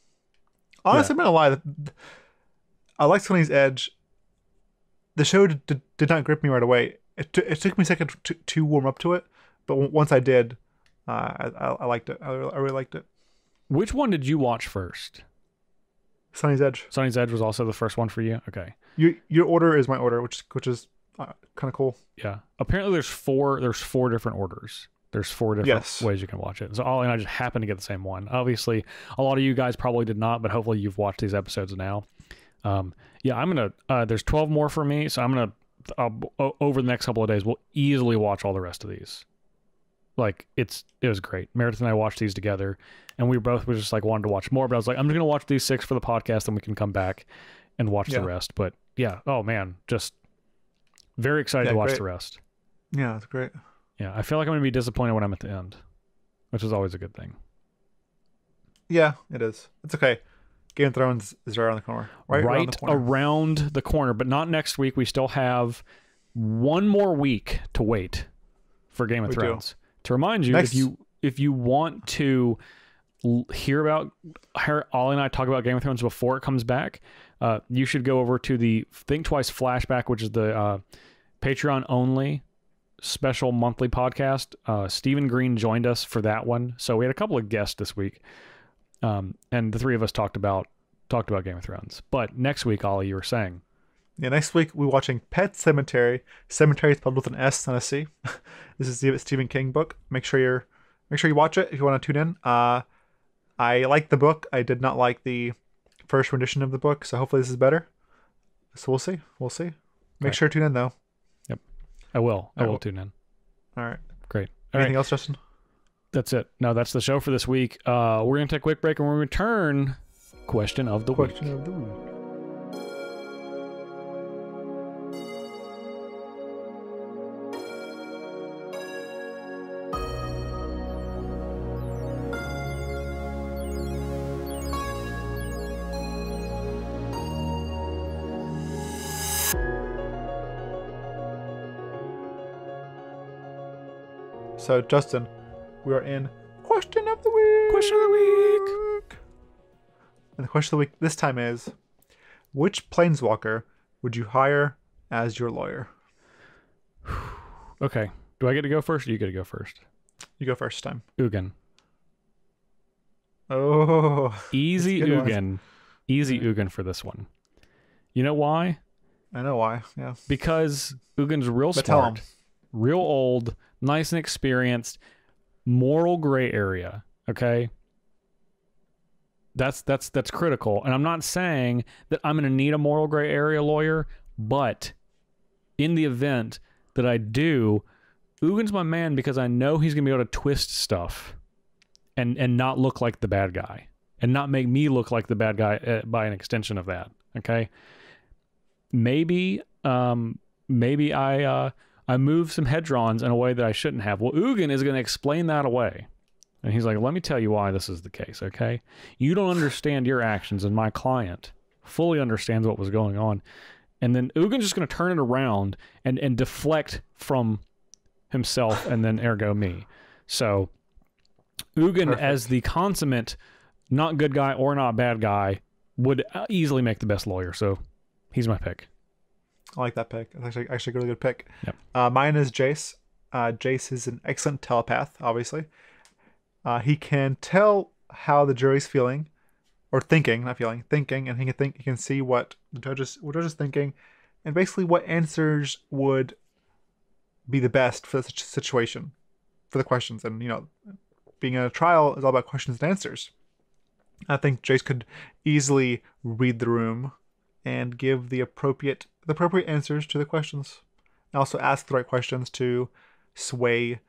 Honestly, I'm not gonna lie. I like Sunny's Edge. The show did not grip me right away. It took me a second to warm up to it, but once I did, I liked it. I really liked it. Which one did you watch first? Sunny's Edge. Sunny's Edge was also the first one for you? Okay. Your order is my order, which is kind of cool. Yeah. Apparently there's four different orders. There's 4 different ways you can watch it. So Ollie and I just happened to get the same one. Obviously, a lot of you guys probably did not, but hopefully you've watched these episodes now. Yeah, I'm going to... there's 12 more for me, so I'm going to... over the next couple of days, we'll easily watch all the rest of these. It was great. Meredith and I watched these together, and we both were just wanted to watch more, but I was like, I'm just going to watch these 6 for the podcast, and we can come back and watch the rest. But yeah, oh man, just very excited to watch the rest. Yeah, it's great. Yeah, I feel like I'm going to be disappointed when I'm at the end, which is always a good thing. Yeah, it is. It's okay. Game of Thrones is right around the corner. Right around the corner, but not next week. We still have 1 more week to wait for Game of Thrones. To remind you, if you want to hear Ollie and I talk about Game of Thrones before it comes back, you should go over to the Thinktwice Flashback, which is the Patreon only special monthly podcast. Stephen Green joined us for that one, so we had a couple of guests this week, and the 3 of us talked about Game of Thrones. But next week, Ollie, you were saying, next week we're watching Pet Sematary. Cemetery spelled with an S, not a C. This is the Stephen King book. Make sure you watch it if you want to tune in. I like the book. I did not like the first rendition of the book, so hopefully this is better. So we'll see. Make sure to tune in though. I will tune in. All right. Great. Anything else, Justin? That's it. No, that's the show for this week. We're going to take a quick break, and when we return, Question of the week. So, Justin, we are in Question of the Week. Question of the week. And the question of the week this time is, which planeswalker would you hire as your lawyer? Okay. Do I get to go first or you get to go first? You go first time. Ugin. Oh. Easy Ugin. Easy Ugin for this one. You know why? I know why, yeah. Because Ugin's real smart, real old, nice and experienced, moral gray area, okay? That's critical. And I'm not saying that I'm going to need a moral gray area lawyer, but in the event that I do, Ugin's my man because I know he's going to be able to twist stuff and not look like the bad guy and not make me look like the bad guy by an extension of that, okay? Maybe I move some hedrons in a way that I shouldn't have. Well, Ugin is going to explain that away. And he's like, let me tell you why this is the case, okay? You don't understand your actions, and my client fully understands what was going on. And then Ugin's just going to turn it around and deflect from himself and then ergo me. So Ugin, perfect, as the consummate not good guy or not bad guy, would easily make the best lawyer. So he's my pick. I like that pick. That's actually a really good pick. Yep. Mine is Jace. Jace is an excellent telepath, obviously. He can tell how the jury's feeling, or thinking, not feeling, thinking, and he can see what the judge is thinking, and basically what answers would be the best for the situation, for the questions. And being in a trial is all about questions and answers. I think Jace could easily read the room and give the appropriate answers to the questions, and also ask the right questions to sway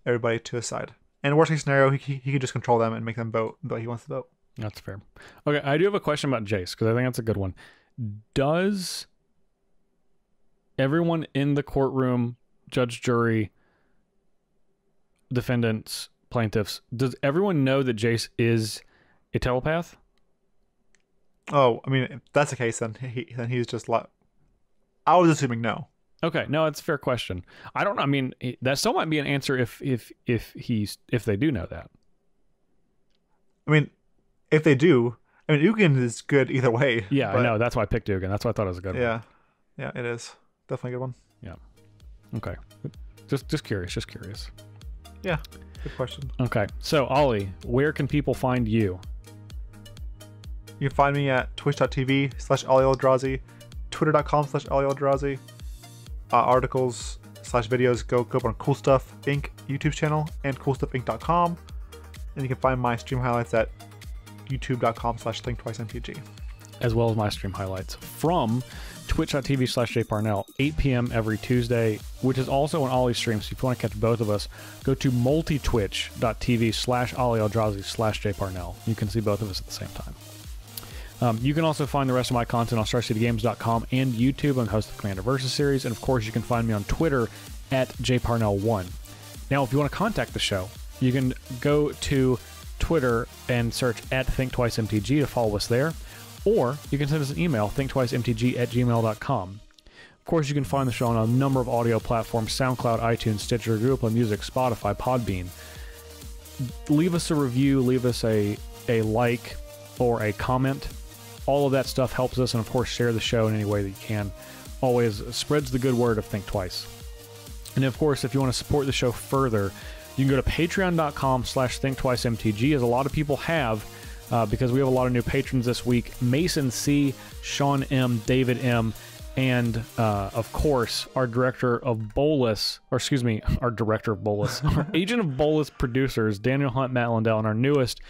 everybody to his side. And worst case scenario, he could just control them and make them vote the way he wants to vote. That's fair. Okay, I do have a question about Jace, because I think that's a good one. Does everyone in the courtroom, judge, jury, defendants, plaintiffs, does everyone know that Jace is a telepath? Oh, I mean, if that's the case, then he's just like... I was assuming no. Okay, no, it's a fair question. I don't know. I mean, that still might be an answer if they do know that. I mean, if they do, I mean, Ugin is good either way. Yeah, I know. That's why I picked Ugin. That's why I thought it was a good one. Yeah, it is definitely a good one. Yeah. Okay. Just curious. Yeah, good question. Okay, so Ollie, where can people find you? You can find me at twitch.tv/Ali Aintrazi, twitter.com/Ali Aintrazi. Articles / videos go up on Cool Stuff Inc. YouTube channel and coolstuffinc.com. And you can find my stream highlights at youtube.com/thinktwicemtg. As well as my stream highlights from twitch.tv/jparnell, 8 p.m. every Tuesday, which is also an Ollie stream. So if you want to catch both of us, go to multitwitch.tv/Ali Aintrazi/jparnell. You can see both of us at the same time. You can also find the rest of my content on StarCityGames.com and YouTube. I'm the host of the Commander Versus series, and of course you can find me on Twitter at jparnell1. Now, if you want to contact the show, you can go to Twitter and search at ThinkTwiceMTG to follow us there, or you can send us an email, thinktwicemtg@gmail.com. Of course, you can find the show on a number of audio platforms: SoundCloud, iTunes, Stitcher, Google Play Music, Spotify, Podbean. Leave us a review, leave us a like or a comment. All of that stuff helps us, and of course, share the show in any way that you can. Always spreads the good word of Think Twice. And of course, if you want to support the show further, you can go to patreon.com/thinktwicemtg, as a lot of people have, because we have a lot of new patrons this week. Mason C, Sean M, David M, and of course, our director of Bolus, our Agent of Bolus producers, Daniel Hunt, Matt Lindell, and our newest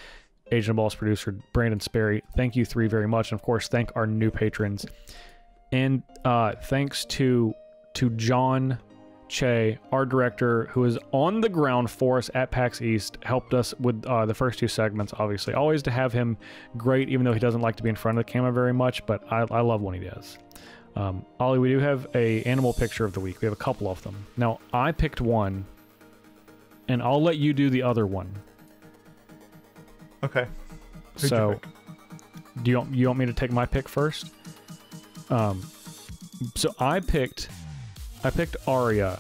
Agent of Bolus producer, Brandon Sperry. Thank you three very much. And of course, thank our new patrons. And thanks to John Choi, our director, who is on the ground for us at PAX East, helped us with the first two segments, obviously. Always to have him great, even though he doesn't like to be in front of the camera very much, but I love when he does. Ollie, we do have a animal picture of the week. We have a couple of them. Now, I picked one, and I'll let you do the other one. Okay. So, do you want me to take my pick first? So I picked Aria,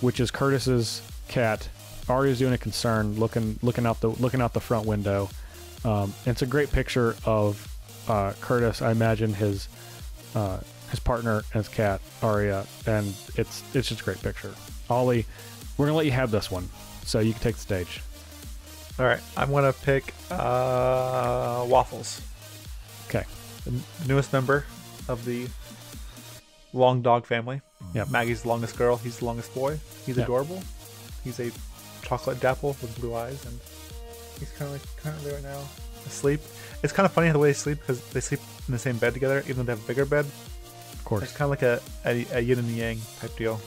which is Curtis's cat, Arya's doing a concern, looking out the front window. It's a great picture of Curtis. I imagine his partner as cat Arya, and it's just a great picture. Ollie, we're gonna let you have this one, so you can take the stage. All right, I'm gonna pick Waffles. Okay. The newest member of the long dog family. Yeah. Maggie's the longest girl. He's the longest boy. He's adorable. He's a chocolate dapple with blue eyes, and he's currently right now asleep. It's kind of funny the way they sleep, because they sleep in the same bed together, even though they have a bigger bed. Of course. It's kind of like a yin and yang type deal.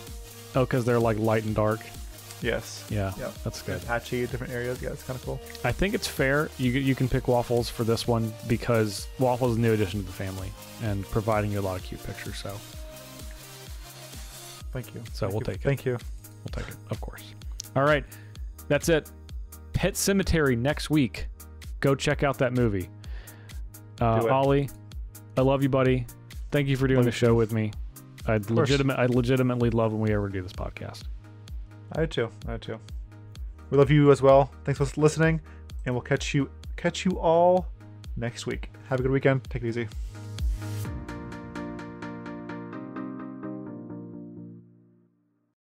Oh, because they're like light and dark. Yes. Yeah. That's good. Patchy, different areas. Yeah, it's kind of cool. I think it's fair. You can pick Waffles for this one because Waffles is a new addition to the family and providing you a lot of cute pictures. So. Thank you. So we'll take it. Thank you. We'll take it, of course. All right. That's it. Pet Sematary next week. Go check out that movie. Ollie, I love you, buddy. Thank you for doing the show with me. I legitimately love when we ever do this podcast. I do too. We love you as well. Thanks for listening, and we'll catch you all next week. Have a good weekend. Take it easy.